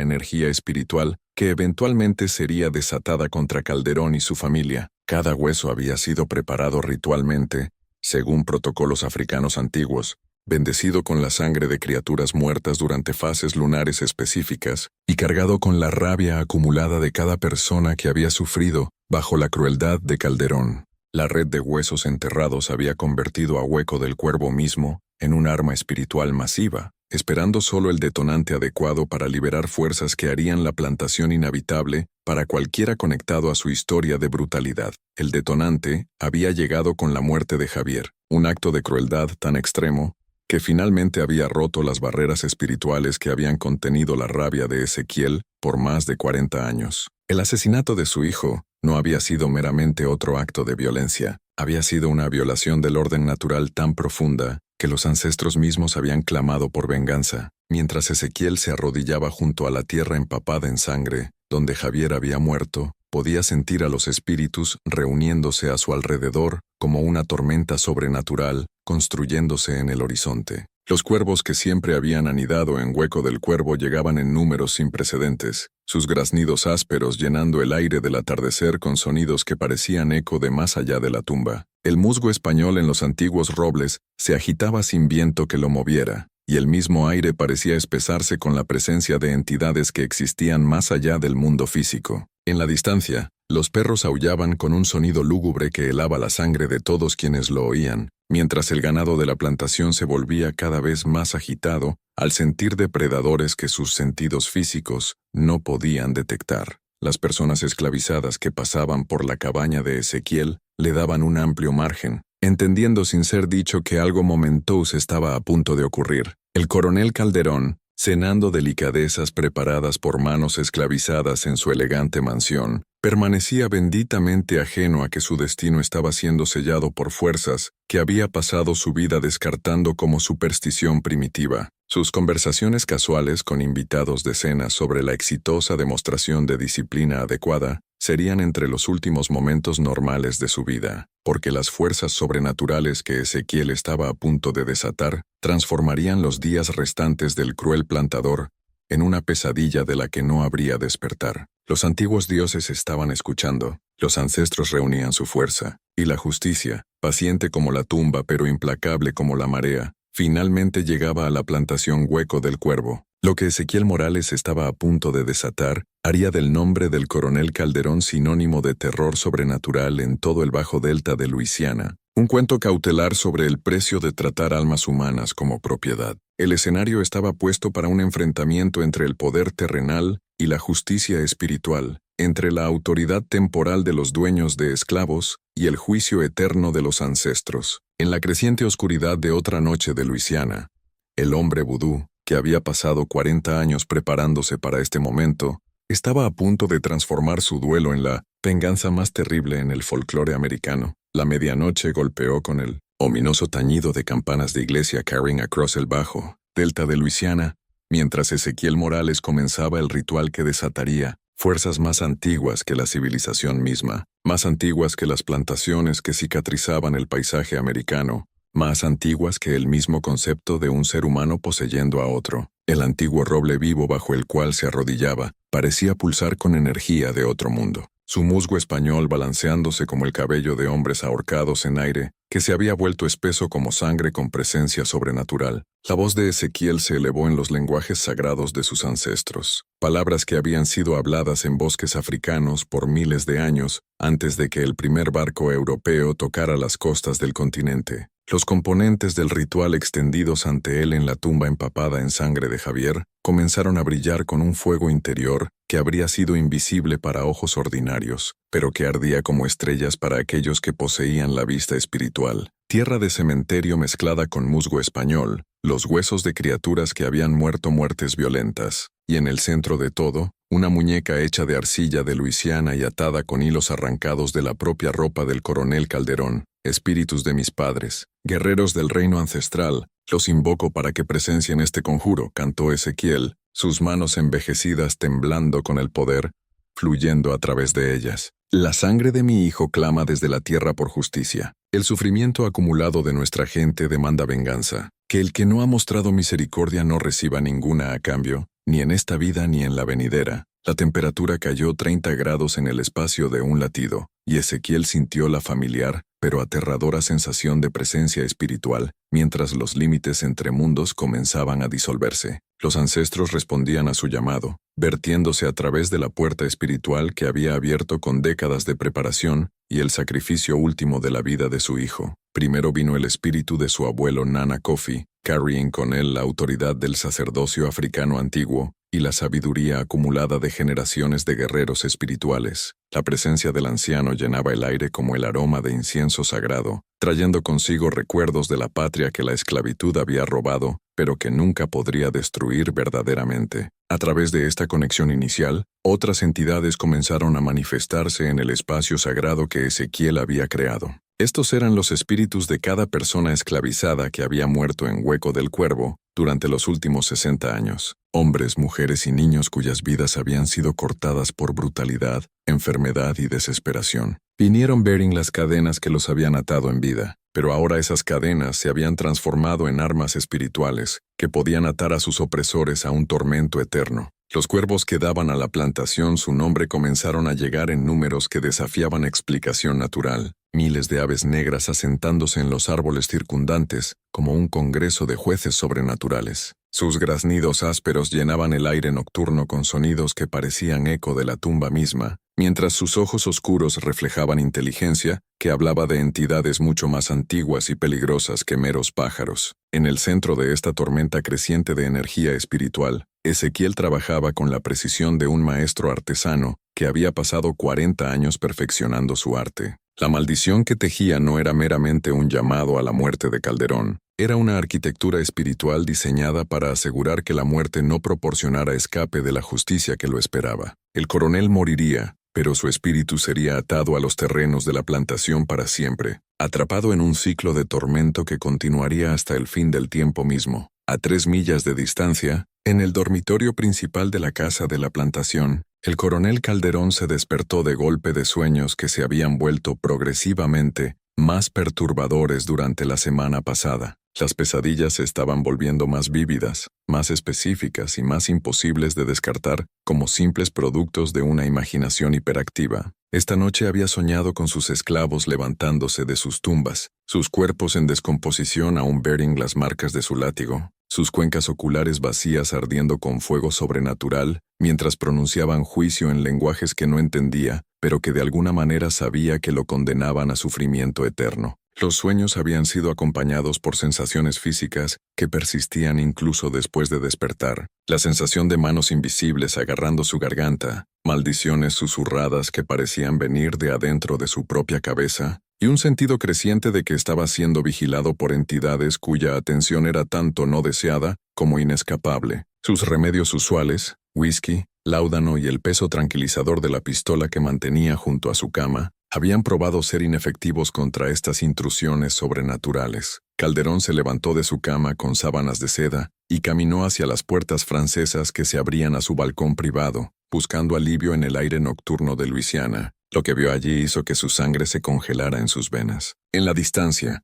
energía espiritual que eventualmente sería desatada contra Calderón y su familia. Cada hueso había sido preparado ritualmente, según protocolos africanos antiguos, bendecido con la sangre de criaturas muertas durante fases lunares específicas y cargado con la rabia acumulada de cada persona que había sufrido bajo la crueldad de Calderón. La red de huesos enterrados había convertido a Hueco del Cuervo mismo en un arma espiritual masiva, esperando solo el detonante adecuado para liberar fuerzas que harían la plantación inhabitable para cualquiera conectado a su historia de brutalidad. El detonante había llegado con la muerte de Javier, un acto de crueldad tan extremo que finalmente había roto las barreras espirituales que habían contenido la rabia de Ezequiel por más de 40 años. El asesinato de su hijo no había sido meramente otro acto de violencia, había sido una violación del orden natural tan profunda que los ancestros mismos habían clamado por venganza. Mientras Ezequiel se arrodillaba junto a la tierra empapada en sangre, donde Javier había muerto, podía sentir a los espíritus reuniéndose a su alrededor como una tormenta sobrenatural construyéndose en el horizonte. Los cuervos que siempre habían anidado en Hueco del Cuervo llegaban en números sin precedentes, sus graznidos ásperos llenando el aire del atardecer con sonidos que parecían eco de más allá de la tumba. El musgo español en los antiguos robles se agitaba sin viento que lo moviera, y el mismo aire parecía espesarse con la presencia de entidades que existían más allá del mundo físico. En la distancia, los perros aullaban con un sonido lúgubre que helaba la sangre de todos quienes lo oían, mientras el ganado de la plantación se volvía cada vez más agitado al sentir depredadores que sus sentidos físicos no podían detectar. Las personas esclavizadas que pasaban por la cabaña de Ezequiel le daban un amplio margen, entendiendo sin ser dicho que algo momentoso estaba a punto de ocurrir. El coronel Calderón, cenando delicadezas preparadas por manos esclavizadas en su elegante mansión, permanecía benditamente ajeno a que su destino estaba siendo sellado por fuerzas que había pasado su vida descartando como superstición primitiva. Sus conversaciones casuales con invitados de cena sobre la exitosa demostración de disciplina adecuada serían entre los últimos momentos normales de su vida, porque las fuerzas sobrenaturales que Ezequiel estaba a punto de desatar transformarían los días restantes del cruel plantador en una pesadilla de la que no habría despertar. Los antiguos dioses estaban escuchando, los ancestros reunían su fuerza, y la justicia, paciente como la tumba pero implacable como la marea, finalmente llegaba a la plantación Hueco del Cuervo. Lo que Ezequiel Morales estaba a punto de desatar haría del nombre del coronel Calderón sinónimo de terror sobrenatural en todo el bajo delta de Luisiana, un cuento cautelar sobre el precio de tratar almas humanas como propiedad. El escenario estaba puesto para un enfrentamiento entre el poder terrenal y la justicia espiritual, entre la autoridad temporal de los dueños de esclavos y el juicio eterno de los ancestros. En la creciente oscuridad de otra noche de Luisiana, el hombre vudú, que había pasado 40 años preparándose para este momento, estaba a punto de transformar su duelo en la venganza más terrible en el folclore americano. La medianoche golpeó con el ominoso tañido de campanas de iglesia Carrying Across el bajo delta de Luisiana, mientras Ezequiel Morales comenzaba el ritual que desataría fuerzas más antiguas que la civilización misma, más antiguas que las plantaciones que cicatrizaban el paisaje americano, más antiguas que el mismo concepto de un ser humano poseyendo a otro. El antiguo roble vivo bajo el cual se arrodillaba parecía pulsar con energía de otro mundo. Su musgo español balanceándose como el cabello de hombres ahorcados en aire, que se había vuelto espeso como sangre con presencia sobrenatural. La voz de Ezequiel se elevó en los lenguajes sagrados de sus ancestros, palabras que habían sido habladas en bosques africanos por miles de años antes de que el primer barco europeo tocara las costas del continente. Los componentes del ritual extendidos ante él en la tumba empapada en sangre de Javier comenzaron a brillar con un fuego interior que habría sido invisible para ojos ordinarios, pero que ardía como estrellas para aquellos que poseían la vista espiritual. Tierra de cementerio mezclada con musgo español, los huesos de criaturas que habían muerto muertes violentas, y en el centro de todo, una muñeca hecha de arcilla de Luisiana y atada con hilos arrancados de la propia ropa del coronel Calderón. Espíritus de mis padres, guerreros del reino ancestral, los invoco para que presencien este conjuro, cantó Ezequiel, sus manos envejecidas temblando con el poder, fluyendo a través de ellas. La sangre de mi hijo clama desde la tierra por justicia. El sufrimiento acumulado de nuestra gente demanda venganza. Que el que no ha mostrado misericordia no reciba ninguna a cambio, ni en esta vida ni en la venidera. La temperatura cayó 30 grados en el espacio de un latido, y Ezequiel sintió la familiar, pero aterradora sensación de presencia espiritual, mientras los límites entre mundos comenzaban a disolverse. Los ancestros respondían a su llamado, vertiéndose a través de la puerta espiritual que había abierto con décadas de preparación y el sacrificio último de la vida de su hijo. Primero vino el espíritu de su abuelo Nana Kofi, carrying con él la autoridad del sacerdocio africano antiguo y la sabiduría acumulada de generaciones de guerreros espirituales. La presencia del anciano llenaba el aire como el aroma de incienso sagrado, trayendo consigo recuerdos de la patria que la esclavitud había robado, pero que nunca podría destruir verdaderamente. A través de esta conexión inicial, otras entidades comenzaron a manifestarse en el espacio sagrado que Ezequiel había creado. Estos eran los espíritus de cada persona esclavizada que había muerto en Hueco del Cuervo durante los últimos 60 años. Hombres, mujeres y niños cuyas vidas habían sido cortadas por brutalidad, enfermedad y desesperación. Vinieron bearing las cadenas que los habían atado en vida, pero ahora esas cadenas se habían transformado en armas espirituales que podían atar a sus opresores a un tormento eterno. Los cuervos que daban a la plantación su nombre comenzaron a llegar en números que desafiaban explicación natural. Miles de aves negras asentándose en los árboles circundantes, como un congreso de jueces sobrenaturales. Sus graznidos ásperos llenaban el aire nocturno con sonidos que parecían eco de la tumba misma, mientras sus ojos oscuros reflejaban inteligencia que hablaba de entidades mucho más antiguas y peligrosas que meros pájaros. En el centro de esta tormenta creciente de energía espiritual, Ezequiel trabajaba con la precisión de un maestro artesano que había pasado 40 años perfeccionando su arte. La maldición que tejía no era meramente un llamado a la muerte de Calderón, era una arquitectura espiritual diseñada para asegurar que la muerte no proporcionara escape de la justicia que lo esperaba. El coronel moriría, pero su espíritu sería atado a los terrenos de la plantación para siempre, atrapado en un ciclo de tormento que continuaría hasta el fin del tiempo mismo. A 3 millas de distancia, en el dormitorio principal de la casa de la plantación, el coronel Calderón se despertó de golpe de sueños que se habían vuelto progresivamente más perturbadores durante la semana pasada. Las pesadillas se estaban volviendo más vívidas, más específicas y más imposibles de descartar como simples productos de una imaginación hiperactiva. Esta noche había soñado con sus esclavos levantándose de sus tumbas, sus cuerpos en descomposición aún bearing las marcas de su látigo, sus cuencas oculares vacías ardiendo con fuego sobrenatural, mientras pronunciaban juicio en lenguajes que no entendía, pero que de alguna manera sabía que lo condenaban a sufrimiento eterno. Los sueños habían sido acompañados por sensaciones físicas que persistían incluso después de despertar. La sensación de manos invisibles agarrando su garganta, maldiciones susurradas que parecían venir de adentro de su propia cabeza, y un sentido creciente de que estaba siendo vigilado por entidades cuya atención era tanto no deseada como inescapable. Sus remedios usuales, whisky, láudano y el peso tranquilizador de la pistola que mantenía junto a su cama, habían probado ser inefectivos contra estas intrusiones sobrenaturales. Calderón se levantó de su cama con sábanas de seda y caminó hacia las puertas francesas que se abrían a su balcón privado, buscando alivio en el aire nocturno de Luisiana. Lo que vio allí hizo que su sangre se congelara en sus venas. En la distancia,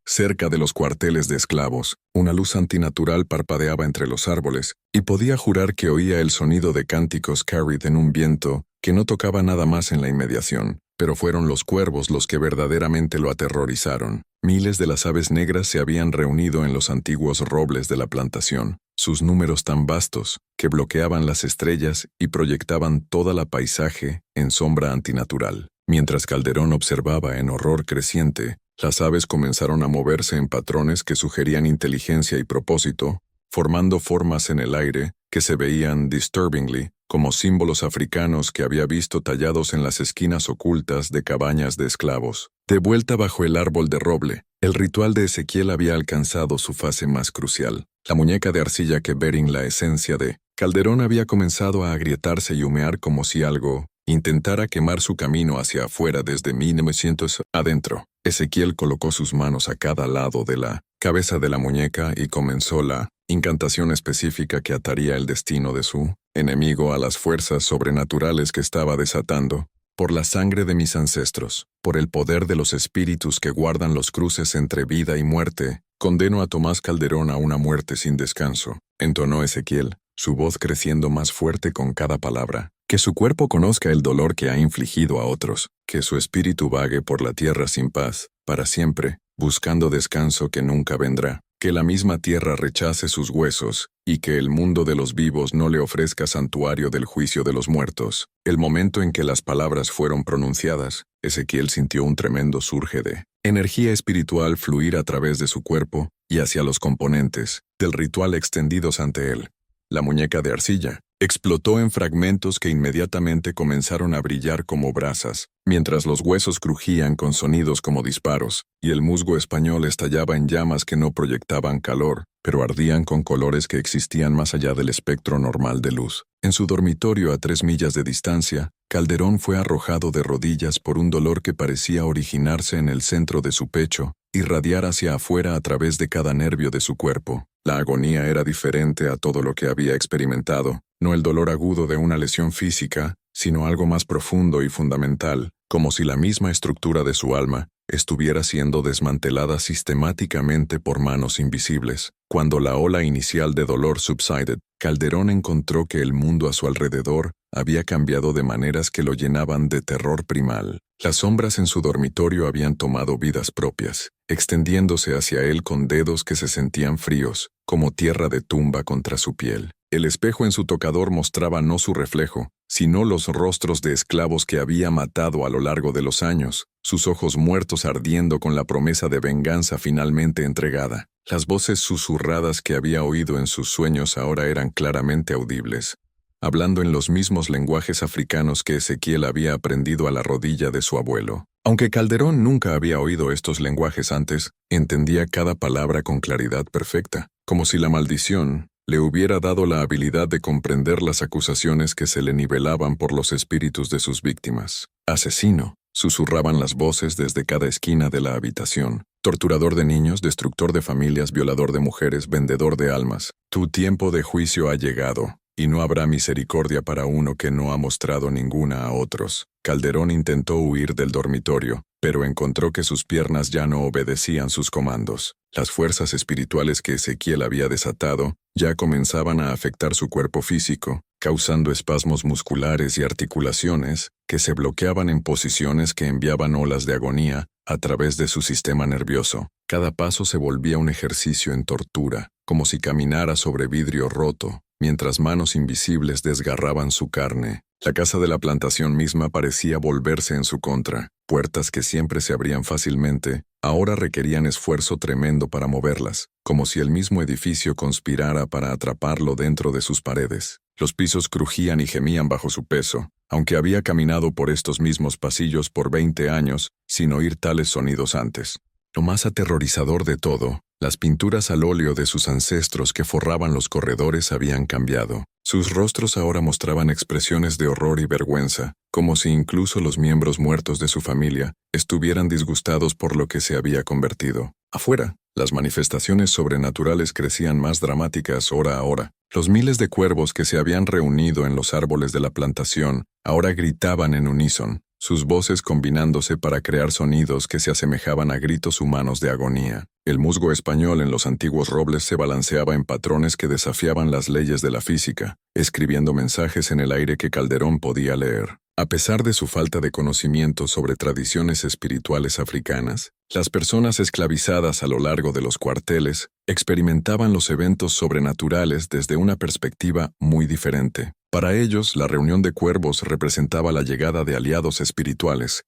cerca de los cuarteles de esclavos, una luz antinatural parpadeaba entre los árboles, y podía jurar que oía el sonido de cánticos carried en un viento que no tocaba nada más en la inmediación. Pero fueron los cuervos los que verdaderamente lo aterrorizaron. Miles de las aves negras se habían reunido en los antiguos robles de la plantación, sus números tan vastos que bloqueaban las estrellas y proyectaban toda la paisaje en sombra antinatural. Mientras Calderón observaba en horror creciente, las aves comenzaron a moverse en patrones que sugerían inteligencia y propósito, formando formas en el aire que se veían disturbingly como símbolos africanos que había visto tallados en las esquinas ocultas de cabañas de esclavos. De vuelta bajo el árbol de roble, el ritual de Ezequiel había alcanzado su fase más crucial. La muñeca de arcilla que Bering, la esencia de Calderón, había comenzado a agrietarse y humear como si algo intentara quemar su camino hacia afuera desde 1900 adentro. Ezequiel colocó sus manos a cada lado de la cabeza de la muñeca y comenzó la incantación específica que ataría el destino de su enemigo a las fuerzas sobrenaturales que estaba desatando. Por la sangre de mis ancestros, por el poder de los espíritus que guardan los cruces entre vida y muerte, condeno a Tomás Calderón a una muerte sin descanso, entonó Ezequiel, su voz creciendo más fuerte con cada palabra. Que su cuerpo conozca el dolor que ha infligido a otros, que su espíritu vague por la tierra sin paz, para siempre, buscando descanso que nunca vendrá. Que la misma tierra rechace sus huesos, y que el mundo de los vivos no le ofrezca santuario del juicio de los muertos. El momento en que las palabras fueron pronunciadas, Ezequiel sintió un tremendo surge de energía espiritual fluir a través de su cuerpo y hacia los componentes del ritual extendidos ante él. La muñeca de arcilla explotó en fragmentos que inmediatamente comenzaron a brillar como brasas, mientras los huesos crujían con sonidos como disparos, y el musgo español estallaba en llamas que no proyectaban calor, pero ardían con colores que existían más allá del espectro normal de luz. En su dormitorio a 3 millas de distancia, Calderón fue arrojado de rodillas por un dolor que parecía originarse en el centro de su pecho, irradiar hacia afuera a través de cada nervio de su cuerpo. La agonía era diferente a todo lo que había experimentado, no el dolor agudo de una lesión física, sino algo más profundo y fundamental, como si la misma estructura de su alma estuviera siendo desmantelada sistemáticamente por manos invisibles. Cuando la ola inicial de dolor subsided, Calderón encontró que el mundo a su alrededor había cambiado de maneras que lo llenaban de terror primal. Las sombras en su dormitorio habían tomado vidas propias, extendiéndose hacia él con dedos que se sentían fríos, como tierra de tumba contra su piel. El espejo en su tocador mostraba no su reflejo, sino los rostros de esclavos que había matado a lo largo de los años, sus ojos muertos ardiendo con la promesa de venganza finalmente entregada. Las voces susurradas que había oído en sus sueños ahora eran claramente audibles, hablando en los mismos lenguajes africanos que Ezequiel había aprendido a la rodilla de su abuelo. Aunque Calderón nunca había oído estos lenguajes antes, entendía cada palabra con claridad perfecta, como si la maldición le hubiera dado la habilidad de comprender las acusaciones que se le nivelaban por los espíritus de sus víctimas. Asesino, susurraban las voces desde cada esquina de la habitación. Torturador de niños, destructor de familias, violador de mujeres, vendedor de almas. Tu tiempo de juicio ha llegado, y no habrá misericordia para uno que no ha mostrado ninguna a otros. Calderón intentó huir del dormitorio, pero encontró que sus piernas ya no obedecían sus comandos. Las fuerzas espirituales que Ezequiel había desatado ya comenzaban a afectar su cuerpo físico, causando espasmos musculares y articulaciones que se bloqueaban en posiciones que enviaban olas de agonía a través de su sistema nervioso. Cada paso se volvía un ejercicio en tortura, como si caminara sobre vidrio roto, mientras manos invisibles desgarraban su carne. La casa de la plantación misma parecía volverse en su contra. Puertas que siempre se abrían fácilmente, ahora requerían esfuerzo tremendo para moverlas, como si el mismo edificio conspirara para atraparlo dentro de sus paredes. Los pisos crujían y gemían bajo su peso, aunque había caminado por estos mismos pasillos por 20 años sin oír tales sonidos antes. Lo más aterrorizador de todo, las pinturas al óleo de sus ancestros que forraban los corredores habían cambiado. Sus rostros ahora mostraban expresiones de horror y vergüenza, como si incluso los miembros muertos de su familia estuvieran disgustados por lo que se había convertido. Afuera, las manifestaciones sobrenaturales crecían más dramáticas hora a hora. Los miles de cuervos que se habían reunido en los árboles de la plantación ahora gritaban en unísono, sus voces combinándose para crear sonidos que se asemejaban a gritos humanos de agonía. El musgo español en los antiguos robles se balanceaba en patrones que desafiaban las leyes de la física, escribiendo mensajes en el aire que Calderón podía leer. A pesar de su falta de conocimiento sobre tradiciones espirituales africanas, las personas esclavizadas a lo largo de los cuarteles experimentaban los eventos sobrenaturales desde una perspectiva muy diferente. Para ellos, la reunión de cuervos representaba la llegada de aliados espirituales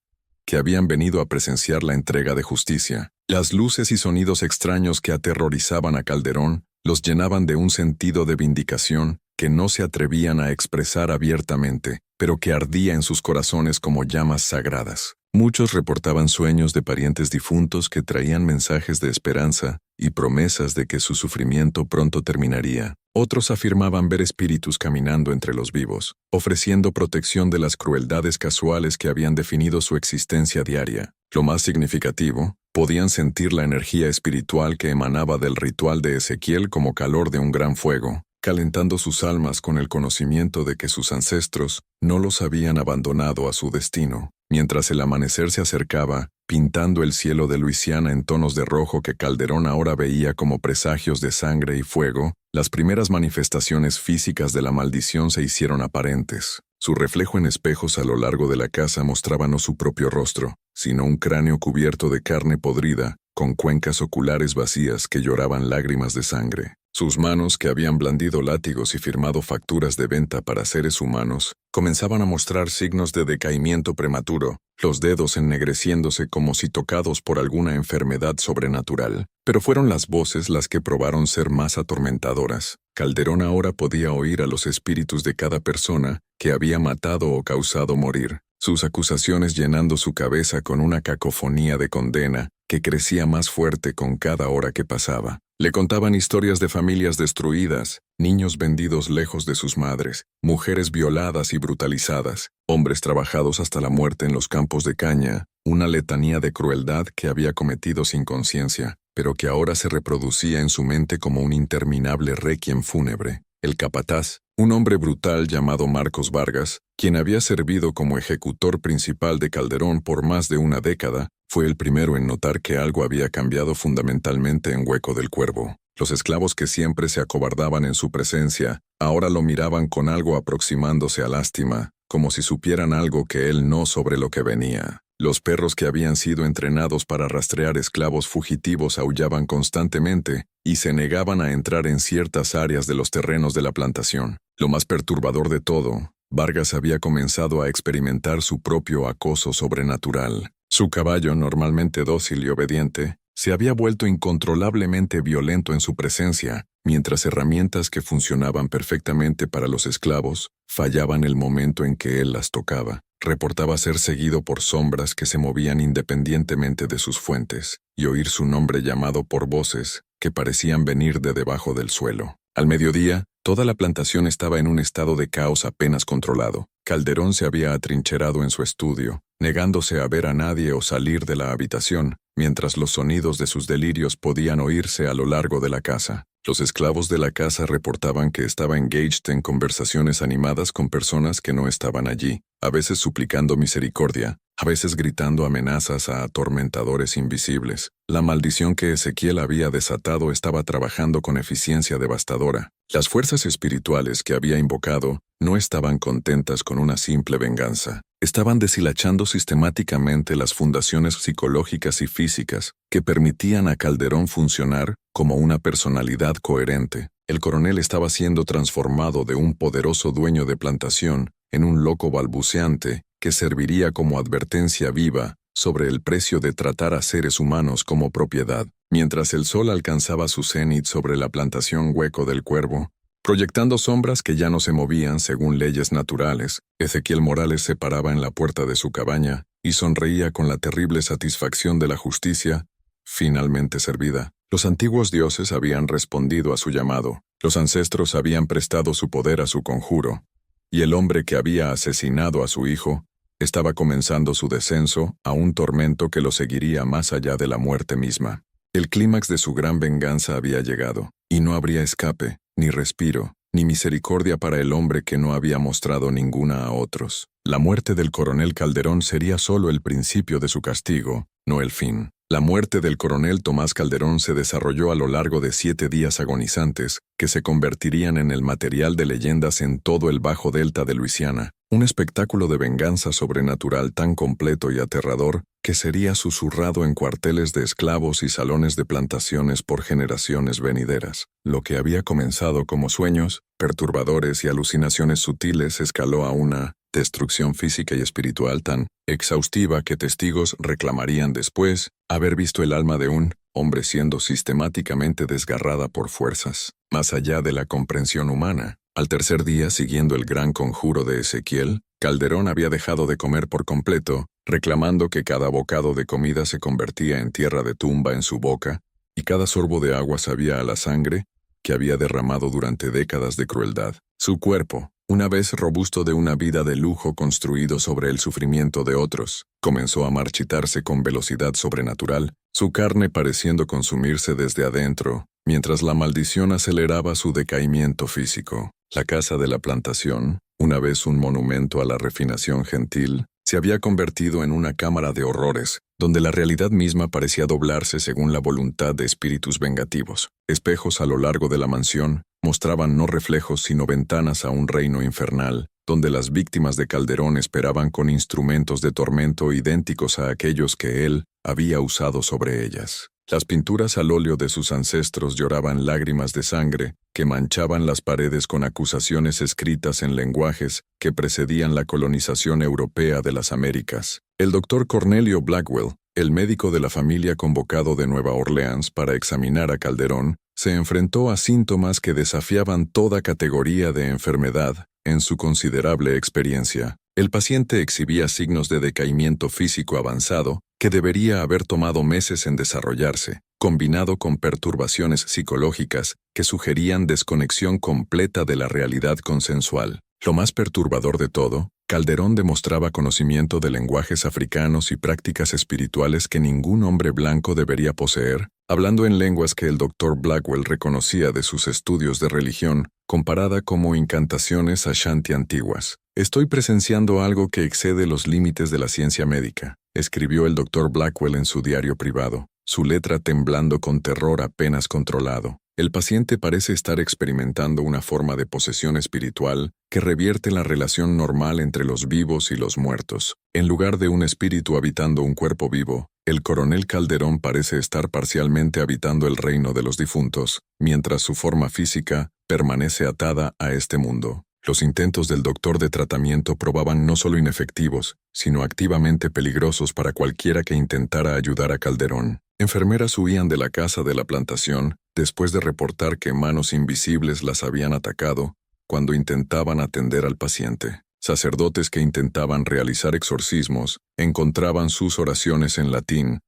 que habían venido a presenciar la entrega de justicia. Las luces y sonidos extraños que aterrorizaban a Calderón los llenaban de un sentido de vindicación que no se atrevían a expresar abiertamente, pero que ardía en sus corazones como llamas sagradas. Muchos reportaban sueños de parientes difuntos que traían mensajes de esperanza y promesas de que su sufrimiento pronto terminaría. Otros afirmaban ver espíritus caminando entre los vivos, ofreciendo protección de las crueldades casuales que habían definido su existencia diaria. Lo más significativo, podían sentir la energía espiritual que emanaba del ritual de Ezequiel como calor de un gran fuego, calentando sus almas con el conocimiento de que sus ancestros no los habían abandonado a su destino. Mientras el amanecer se acercaba, pintando el cielo de Luisiana en tonos de rojo que Calderón ahora veía como presagios de sangre y fuego, las primeras manifestaciones físicas de la maldición se hicieron aparentes. Su reflejo en espejos a lo largo de la casa mostraba no su propio rostro, sino un cráneo cubierto de carne podrida, con cuencas oculares vacías que lloraban lágrimas de sangre. Sus manos, que habían blandido látigos y firmado facturas de venta para seres humanos, comenzaban a mostrar signos de decaimiento prematuro, los dedos ennegreciéndose como si tocados por alguna enfermedad sobrenatural. Pero fueron las voces las que probaron ser más atormentadoras. Calderón ahora podía oír a los espíritus de cada persona que había matado o causado morir, sus acusaciones llenando su cabeza con una cacofonía de condena que crecía más fuerte con cada hora que pasaba. Le contaban historias de familias destruidas, niños vendidos lejos de sus madres, mujeres violadas y brutalizadas, hombres trabajados hasta la muerte en los campos de caña, una letanía de crueldad que había cometido sin conciencia, pero que ahora se reproducía en su mente como un interminable requiem fúnebre. El capataz, un hombre brutal llamado Marcos Vargas, quien había servido como ejecutor principal de Calderón por más de una década, fue el primero en notar que algo había cambiado fundamentalmente en Hueco del Cuervo. Los esclavos que siempre se acobardaban en su presencia, ahora lo miraban con algo aproximándose a lástima, como si supieran algo que él no sobre lo que venía. Los perros que habían sido entrenados para rastrear esclavos fugitivos aullaban constantemente y se negaban a entrar en ciertas áreas de los terrenos de la plantación. Lo más perturbador de todo, Vargas había comenzado a experimentar su propio acoso sobrenatural. Su caballo, normalmente dócil y obediente, se había vuelto incontrolablemente violento en su presencia, mientras herramientas que funcionaban perfectamente para los esclavos fallaban el momento en que él las tocaba. Reportaba ser seguido por sombras que se movían independientemente de sus fuentes, y oír su nombre llamado por voces que parecían venir de debajo del suelo. Al mediodía, toda la plantación estaba en un estado de caos apenas controlado. Calderón se había atrincherado en su estudio, negándose a ver a nadie o salir de la habitación, mientras los sonidos de sus delirios podían oírse a lo largo de la casa. Los esclavos de la casa reportaban que estaba engaged en conversaciones animadas con personas que no estaban allí, a veces suplicando misericordia, a veces gritando amenazas a atormentadores invisibles. La maldición que Ezequiel había desatado estaba trabajando con eficiencia devastadora. Las fuerzas espirituales que había invocado no estaban contentas con una simple venganza. Estaban deshilachando sistemáticamente las fundaciones psicológicas y físicas que permitían a Calderón funcionar como una personalidad coherente. El coronel estaba siendo transformado de un poderoso dueño de plantación en un loco balbuceante que serviría como advertencia viva sobre el precio de tratar a seres humanos como propiedad. Mientras el sol alcanzaba su cenit sobre la plantación Hueco del Cuervo, proyectando sombras que ya no se movían según leyes naturales, Ezequiel Morales se paraba en la puerta de su cabaña y sonreía con la terrible satisfacción de la justicia finalmente servida. Los antiguos dioses habían respondido a su llamado, los ancestros habían prestado su poder a su conjuro, y el hombre que había asesinado a su hijo estaba comenzando su descenso a un tormento que lo seguiría más allá de la muerte misma. El clímax de su gran venganza había llegado, y no habría escape, ni respiro, ni misericordia para el hombre que no había mostrado ninguna a otros. La muerte del coronel Calderón sería solo el principio de su castigo, no el fin. La muerte del coronel Tomás Calderón se desarrolló a lo largo de 7 días agonizantes, que se convertirían en el material de leyendas en todo el Bajo Delta de Luisiana, un espectáculo de venganza sobrenatural tan completo y aterrador que sería susurrado en cuarteles de esclavos y salones de plantaciones por generaciones venideras. Lo que había comenzado como sueños, perturbadores y alucinaciones sutiles escaló a una destrucción física y espiritual tan exhaustiva que testigos reclamarían después haber visto el alma de un hombre siendo sistemáticamente desgarrada por fuerzas más allá de la comprensión humana. Al tercer día, siguiendo el gran conjuro de Ezequiel, Calderón había dejado de comer por completo, reclamando que cada bocado de comida se convertía en tierra de tumba en su boca, y cada sorbo de agua sabía a la sangre que había derramado durante décadas de crueldad. Su cuerpo, una vez robusto de una vida de lujo construido sobre el sufrimiento de otros, comenzó a marchitarse con velocidad sobrenatural, su carne pareciendo consumirse desde adentro, mientras la maldición aceleraba su decaimiento físico. La casa de la plantación, una vez un monumento a la refinación gentil, se había convertido en una cámara de horrores, donde la realidad misma parecía doblarse según la voluntad de espíritus vengativos. Espejos a lo largo de la mansión mostraban no reflejos sino ventanas a un reino infernal, donde las víctimas de Calderón esperaban con instrumentos de tormento idénticos a aquellos que él había usado sobre ellas. Las pinturas al óleo de sus ancestros lloraban lágrimas de sangre que manchaban las paredes con acusaciones escritas en lenguajes que precedían la colonización europea de las Américas. El doctor Cornelio Blackwell, el médico de la familia convocado de Nueva Orleans para examinar a Calderón, se enfrentó a síntomas que desafiaban toda categoría de enfermedad en su considerable experiencia. El paciente exhibía signos de decaimiento físico avanzado que debería haber tomado meses en desarrollarse, combinado con perturbaciones psicológicas que sugerían desconexión completa de la realidad consensual. Lo más perturbador de todo, Calderón demostraba conocimiento de lenguajes africanos y prácticas espirituales que ningún hombre blanco debería poseer, hablando en lenguas que el Dr. Blackwell reconocía de sus estudios de religión, comparada como incantaciones ashanti antiguas. «Estoy presenciando algo que excede los límites de la ciencia médica», escribió el Dr. Blackwell en su diario privado, su letra temblando con terror apenas controlado. El paciente parece estar experimentando una forma de posesión espiritual que revierte la relación normal entre los vivos y los muertos. En lugar de un espíritu habitando un cuerpo vivo, el coronel Calderón parece estar parcialmente habitando el reino de los difuntos, mientras su forma física permanece atada a este mundo. Los intentos del doctor de tratamiento probaban no solo inefectivos, sino activamente peligrosos para cualquiera que intentara ayudar a Calderón. Enfermeras huían de la casa de la plantación después de reportar que manos invisibles las habían atacado cuando intentaban atender al paciente. Sacerdotes que intentaban realizar exorcismos encontraban sus oraciones en latín,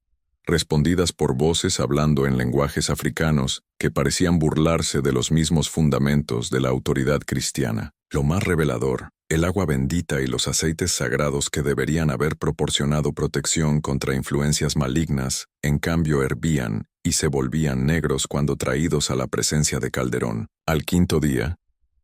respondidas por voces hablando en lenguajes africanos que parecían burlarse de los mismos fundamentos de la autoridad cristiana. Lo más revelador, el agua bendita y los aceites sagrados que deberían haber proporcionado protección contra influencias malignas, en cambio hervían y se volvían negros cuando traídos a la presencia de Calderón. Al quinto día,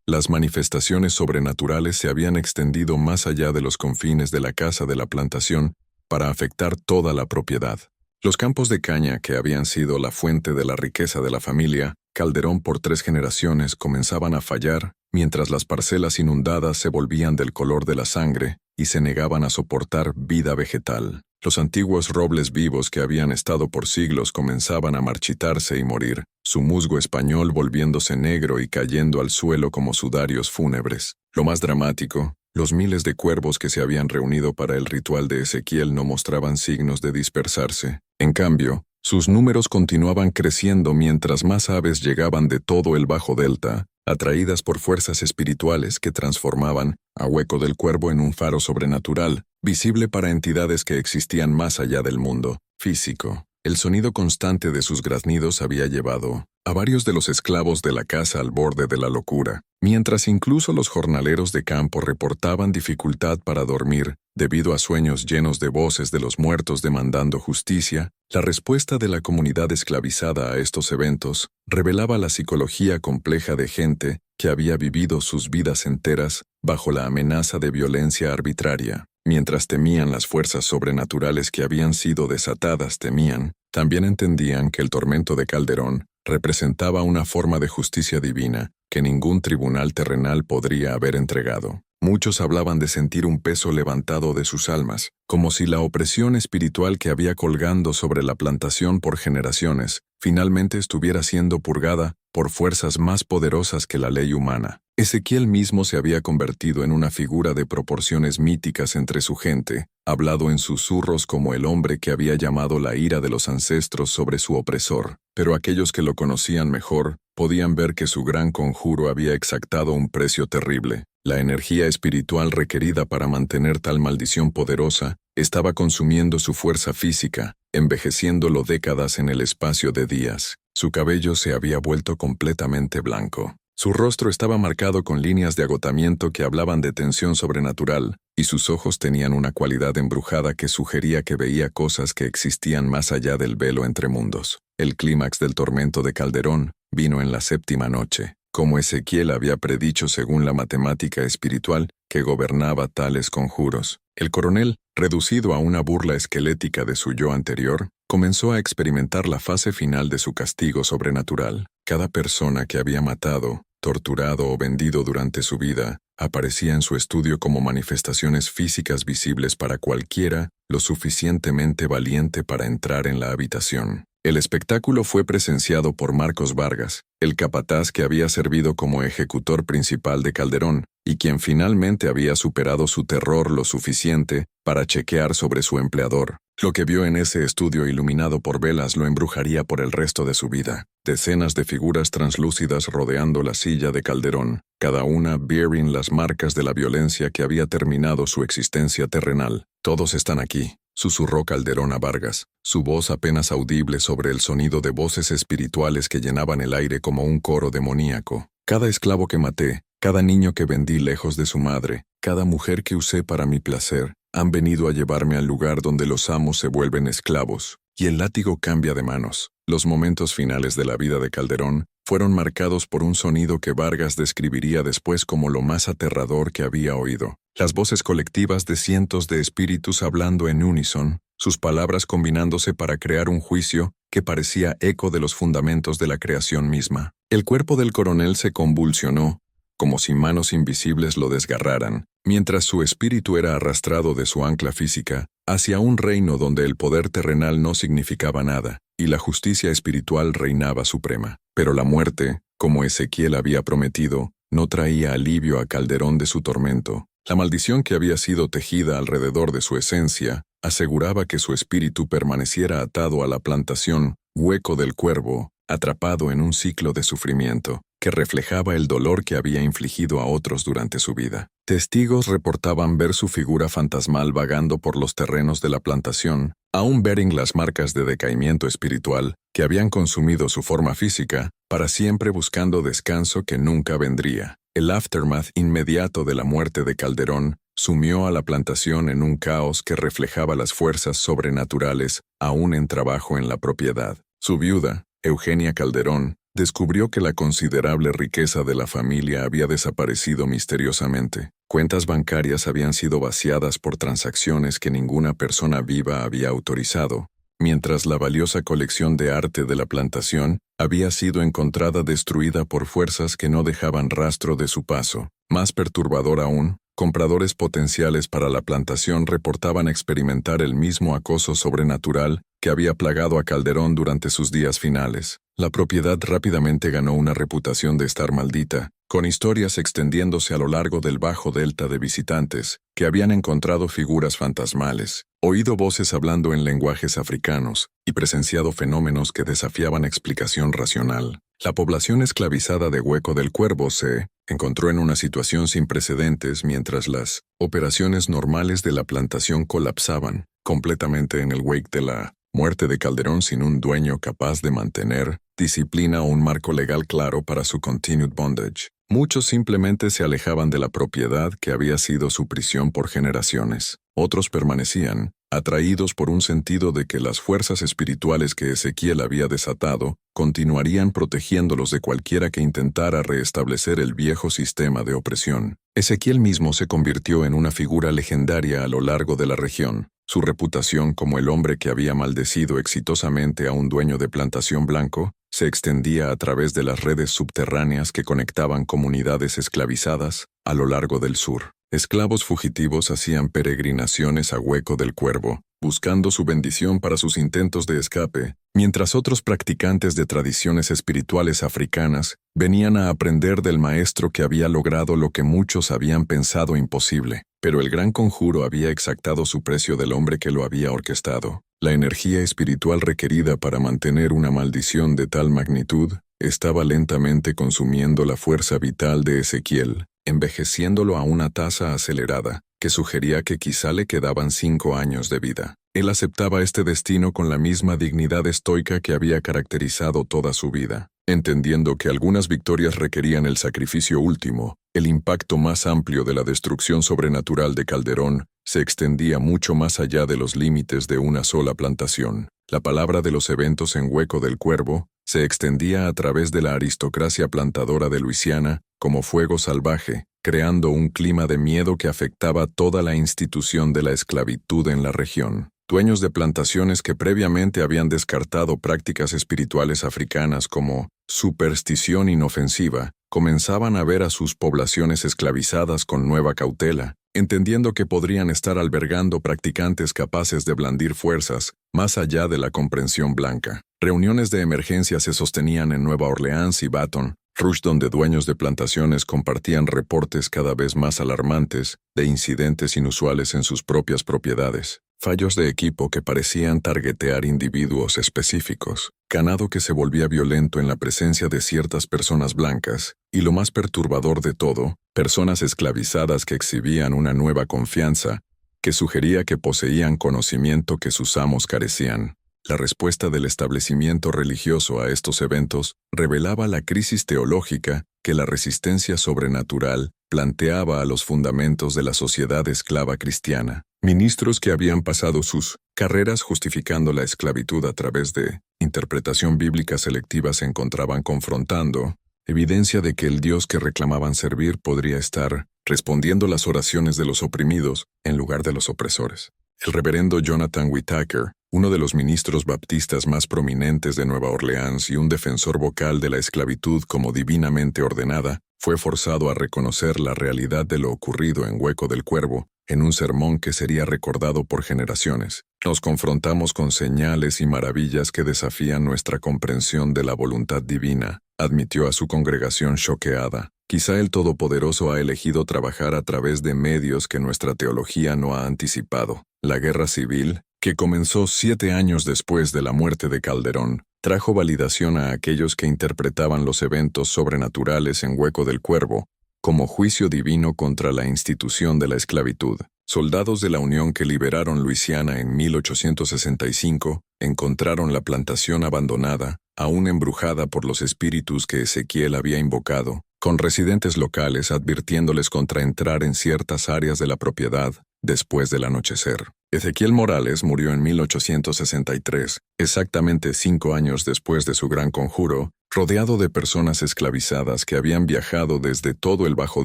las manifestaciones sobrenaturales se habían extendido más allá de los confines de la casa de la plantación para afectar toda la propiedad. Los campos de caña que habían sido la fuente de la riqueza de la familia Calderón por 3 generaciones comenzaban a fallar, mientras las parcelas inundadas se volvían del color de la sangre y se negaban a soportar vida vegetal. Los antiguos robles vivos que habían estado por siglos comenzaban a marchitarse y morir, su musgo español volviéndose negro y cayendo al suelo como sudarios fúnebres. Lo más dramático, los miles de cuervos que se habían reunido para el ritual de Ezequiel no mostraban signos de dispersarse. En cambio, sus números continuaban creciendo mientras más aves llegaban de todo el Bajo Delta, atraídas por fuerzas espirituales que transformaban a Hueco del Cuervo en un faro sobrenatural, visible para entidades que existían más allá del mundo físico. El sonido constante de sus graznidos había llevado a varios de los esclavos de la casa al borde de la locura, mientras incluso los jornaleros de campo reportaban dificultad para dormir debido a sueños llenos de voces de los muertos demandando justicia. La respuesta de la comunidad esclavizada a estos eventos revelaba la psicología compleja de gente que había vivido sus vidas enteras bajo la amenaza de violencia arbitraria. Mientras temían las fuerzas sobrenaturales que habían sido desatadas, temían También entendían que el tormento de Calderón representaba una forma de justicia divina que ningún tribunal terrenal podría haber entregado. Muchos hablaban de sentir un peso levantado de sus almas, como si la opresión espiritual que había colgando sobre la plantación por generaciones finalmente estuviera siendo purgada por fuerzas más poderosas que la ley humana. Ezequiel mismo se había convertido en una figura de proporciones míticas entre su gente, hablado en susurros como el hombre que había llamado la ira de los ancestros sobre su opresor, pero aquellos que lo conocían mejor podían ver que su gran conjuro había exactado un precio terrible. La energía espiritual requerida para mantener tal maldición poderosa estaba consumiendo su fuerza física, envejeciéndolo décadas en el espacio de días. Su cabello se había vuelto completamente blanco. Su rostro estaba marcado con líneas de agotamiento que hablaban de tensión sobrenatural, y sus ojos tenían una cualidad embrujada que sugería que veía cosas que existían más allá del velo entre mundos. El clímax del tormento de Calderón vino en la séptima noche, como Ezequiel había predicho según la matemática espiritual que gobernaba tales conjuros. El coronel, reducido a una burla esquelética de su yo anterior, comenzó a experimentar la fase final de su castigo sobrenatural. Cada persona que había matado, torturado o vendido durante su vida, aparecía en su estudio como manifestaciones físicas visibles para cualquiera lo suficientemente valiente para entrar en la habitación. El espectáculo fue presenciado por Marcos Vargas, el capataz que había servido como ejecutor principal de Calderón, y quien finalmente había superado su terror lo suficiente para chequear sobre su empleador. Lo que vio en ese estudio iluminado por velas lo embrujaría por el resto de su vida. Decenas de figuras translúcidas rodeando la silla de Calderón, cada una bearing las marcas de la violencia que había terminado su existencia terrenal. «Todos están aquí», susurró Calderón a Vargas, su voz apenas audible sobre el sonido de voces espirituales que llenaban el aire como un coro demoníaco. «Cada esclavo que maté, cada niño que vendí lejos de su madre, cada mujer que usé para mi placer, han venido a llevarme al lugar donde los amos se vuelven esclavos, y el látigo cambia de manos». Los momentos finales de la vida de Calderón fueron marcados por un sonido que Vargas describiría después como lo más aterrador que había oído. Las voces colectivas de cientos de espíritus hablando en unísono, sus palabras combinándose para crear un juicio que parecía eco de los fundamentos de la creación misma. El cuerpo del coronel se convulsionó, como si manos invisibles lo desgarraran, mientras su espíritu era arrastrado de su ancla física hacia un reino donde el poder terrenal no significaba nada, y la justicia espiritual reinaba suprema. Pero la muerte, como Ezequiel había prometido, no traía alivio a Calderón de su tormento. La maldición que había sido tejida alrededor de su esencia aseguraba que su espíritu permaneciera atado a la plantación, hueco del cuervo, atrapado en un ciclo de sufrimiento que reflejaba el dolor que había infligido a otros durante su vida. Testigos reportaban ver su figura fantasmal vagando por los terrenos de la plantación, aún bearing las marcas de decaimiento espiritual que habían consumido su forma física, para siempre buscando descanso que nunca vendría. El aftermath inmediato de la muerte de Calderón sumió a la plantación en un caos que reflejaba las fuerzas sobrenaturales aún en trabajo en la propiedad. Su viuda, Eugenia Calderón, descubrió que la considerable riqueza de la familia había desaparecido misteriosamente. Cuentas bancarias habían sido vaciadas por transacciones que ninguna persona viva había autorizado, mientras la valiosa colección de arte de la plantación había sido encontrada destruida por fuerzas que no dejaban rastro de su paso. Más perturbador aún, compradores potenciales para la plantación reportaban experimentar el mismo acoso sobrenatural que había plagado a Calderón durante sus días finales. La propiedad rápidamente ganó una reputación de estar maldita, con historias extendiéndose a lo largo del bajo delta de visitantes que habían encontrado figuras fantasmales, oído voces hablando en lenguajes africanos y presenciado fenómenos que desafiaban explicación racional. La población esclavizada de Hueco del Cuervo se encontró en una situación sin precedentes mientras las operaciones normales de la plantación colapsaban completamente en el wake de la muerte de Calderón sin un dueño capaz de mantener disciplina o un marco legal claro para su continued bondage. Muchos simplemente se alejaban de la propiedad que había sido su prisión por generaciones. Otros permanecían, atraídos por un sentido de que las fuerzas espirituales que Ezequiel había desatado continuarían protegiéndolos de cualquiera que intentara restablecer el viejo sistema de opresión. Ezequiel mismo se convirtió en una figura legendaria a lo largo de la región. Su reputación como el hombre que había maldecido exitosamente a un dueño de plantación blanco se extendía a través de las redes subterráneas que conectaban comunidades esclavizadas a lo largo del sur. Esclavos fugitivos hacían peregrinaciones a Hueco del Cuervo, buscando su bendición para sus intentos de escape, mientras otros practicantes de tradiciones espirituales africanas venían a aprender del maestro que había logrado lo que muchos habían pensado imposible. Pero el gran conjuro había exactado su precio del hombre que lo había orquestado. La energía espiritual requerida para mantener una maldición de tal magnitud estaba lentamente consumiendo la fuerza vital de Ezequiel, envejeciéndolo a una tasa acelerada, que sugería que quizá le quedaban 5 años de vida. Él aceptaba este destino con la misma dignidad estoica que había caracterizado toda su vida, entendiendo que algunas victorias requerían el sacrificio último. El impacto más amplio de la destrucción sobrenatural de Calderón se extendía mucho más allá de los límites de una sola plantación. La palabra de los eventos en Hueco del Cuervo se extendía a través de la aristocracia plantadora de Luisiana como fuego salvaje, creando un clima de miedo que afectaba toda la institución de la esclavitud en la región. Dueños de plantaciones que previamente habían descartado prácticas espirituales africanas como superstición inofensiva, comenzaban a ver a sus poblaciones esclavizadas con nueva cautela, entendiendo que podrían estar albergando practicantes capaces de blandir fuerzas más allá de la comprensión blanca. Reuniones de emergencia se sostenían en Nueva Orleans y Baton Rouge, donde dueños de plantaciones compartían reportes cada vez más alarmantes de incidentes inusuales en sus propias propiedades. Fallos de equipo que parecían targetear individuos específicos, ganado que se volvía violento en la presencia de ciertas personas blancas, y lo más perturbador de todo, personas esclavizadas que exhibían una nueva confianza que sugería que poseían conocimiento que sus amos carecían. La respuesta del establecimiento religioso a estos eventos revelaba la crisis teológica que la resistencia sobrenatural planteaba a los fundamentos de la sociedad esclava cristiana. Ministros que habían pasado sus carreras justificando la esclavitud a través de interpretación bíblica selectiva se encontraban confrontando evidencia de que el Dios que reclamaban servir podría estar respondiendo las oraciones de los oprimidos en lugar de los opresores. El reverendo Jonathan Whittaker, uno de los ministros baptistas más prominentes de Nueva Orleans y un defensor vocal de la esclavitud como divinamente ordenada, fue forzado a reconocer la realidad de lo ocurrido en Hueco del Cuervo, en un sermón que sería recordado por generaciones. Nos confrontamos con señales y maravillas que desafían nuestra comprensión de la voluntad divina, admitió a su congregación choqueada. Quizá el Todopoderoso ha elegido trabajar a través de medios que nuestra teología no ha anticipado. La guerra civil, que comenzó 7 años después de la muerte de Calderón, trajo validación a aquellos que interpretaban los eventos sobrenaturales en Hueco del Cuervo como juicio divino contra la institución de la esclavitud. Soldados de la Unión que liberaron Luisiana en 1865 encontraron la plantación abandonada, aún embrujada por los espíritus que Ezequiel había invocado, con residentes locales advirtiéndoles contra entrar en ciertas áreas de la propiedad después del anochecer. Ezequiel Morales murió en 1863, exactamente 5 años después de su gran conjuro, rodeado de personas esclavizadas que habían viajado desde todo el Bajo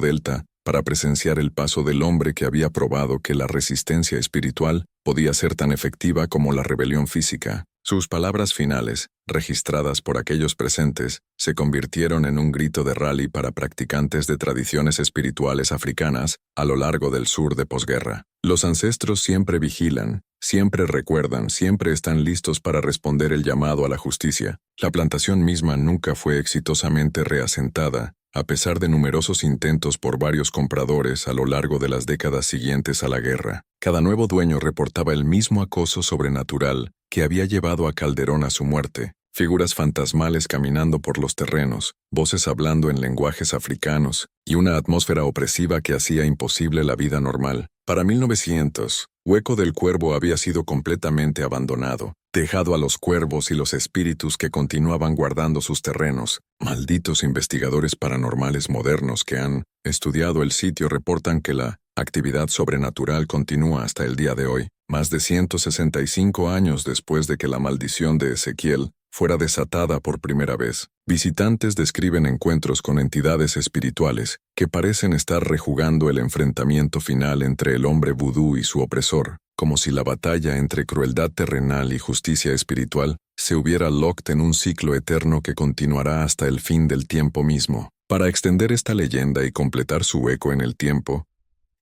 Delta para presenciar el paso del hombre que había probado que la resistencia espiritual podía ser tan efectiva como la rebelión física. Sus palabras finales, registradas por aquellos presentes, se convirtieron en un grito de rally para practicantes de tradiciones espirituales africanas a lo largo del sur de posguerra. Los ancestros siempre vigilan, siempre recuerdan, siempre están listos para responder el llamado a la justicia. La plantación misma nunca fue exitosamente reasentada, a pesar de numerosos intentos por varios compradores a lo largo de las décadas siguientes a la guerra. Cada nuevo dueño reportaba el mismo acoso sobrenatural que había llevado a Calderón a su muerte. Figuras fantasmales caminando por los terrenos, voces hablando en lenguajes africanos, y una atmósfera opresiva que hacía imposible la vida normal. Para 1900, Hueco del Cuervo había sido completamente abandonado, dejado a los cuervos y los espíritus que continuaban guardando sus terrenos. Malditos investigadores paranormales modernos que han estudiado el sitio reportan que la actividad sobrenatural continúa hasta el día de hoy, más de 165 años después de que la maldición de Ezequiel fuera desatada por primera vez. Visitantes describen encuentros con entidades espirituales que parecen estar rejugando el enfrentamiento final entre el hombre vudú y su opresor, como si la batalla entre crueldad terrenal y justicia espiritual se hubiera locked en un ciclo eterno que continuará hasta el fin del tiempo mismo. Para extender esta leyenda y completar su eco en el tiempo,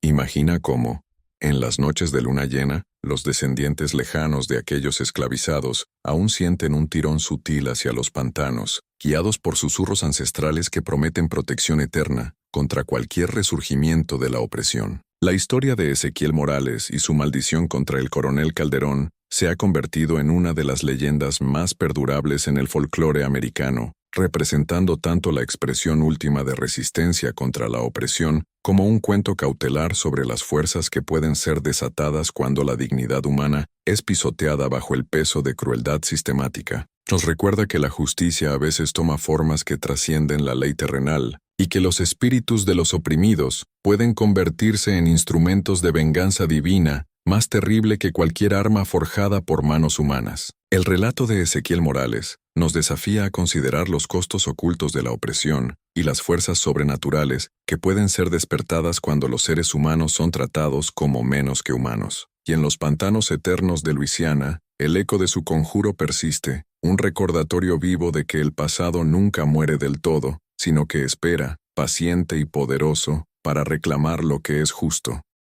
imagina cómo, en las noches de luna llena, los descendientes lejanos de aquellos esclavizados aún sienten un tirón sutil hacia los pantanos, guiados por susurros ancestrales que prometen protección eterna contra cualquier resurgimiento de la opresión. La historia de Ezequiel Morales y su maldición contra el coronel Calderón se ha convertido en una de las leyendas más perdurables en el folclore americano, representando tanto la expresión última de resistencia contra la opresión como un cuento cautelar sobre las fuerzas que pueden ser desatadas cuando la dignidad humana es pisoteada bajo el peso de crueldad sistemática. Nos recuerda que la justicia a veces toma formas que trascienden la ley terrenal y que los espíritus de los oprimidos pueden convertirse en instrumentos de venganza divina más terrible que cualquier arma forjada por manos humanas. El relato de Ezequiel Morales nos desafía a considerar los costos ocultos de la opresión y las fuerzas sobrenaturales que pueden ser despertadas cuando los seres humanos son tratados como menos que humanos. Y en los pantanos eternos de Luisiana, el eco de su conjuro persiste, un recordatorio vivo de que el pasado nunca muere del todo, sino que espera, paciente y poderoso, para reclamar lo que es justo.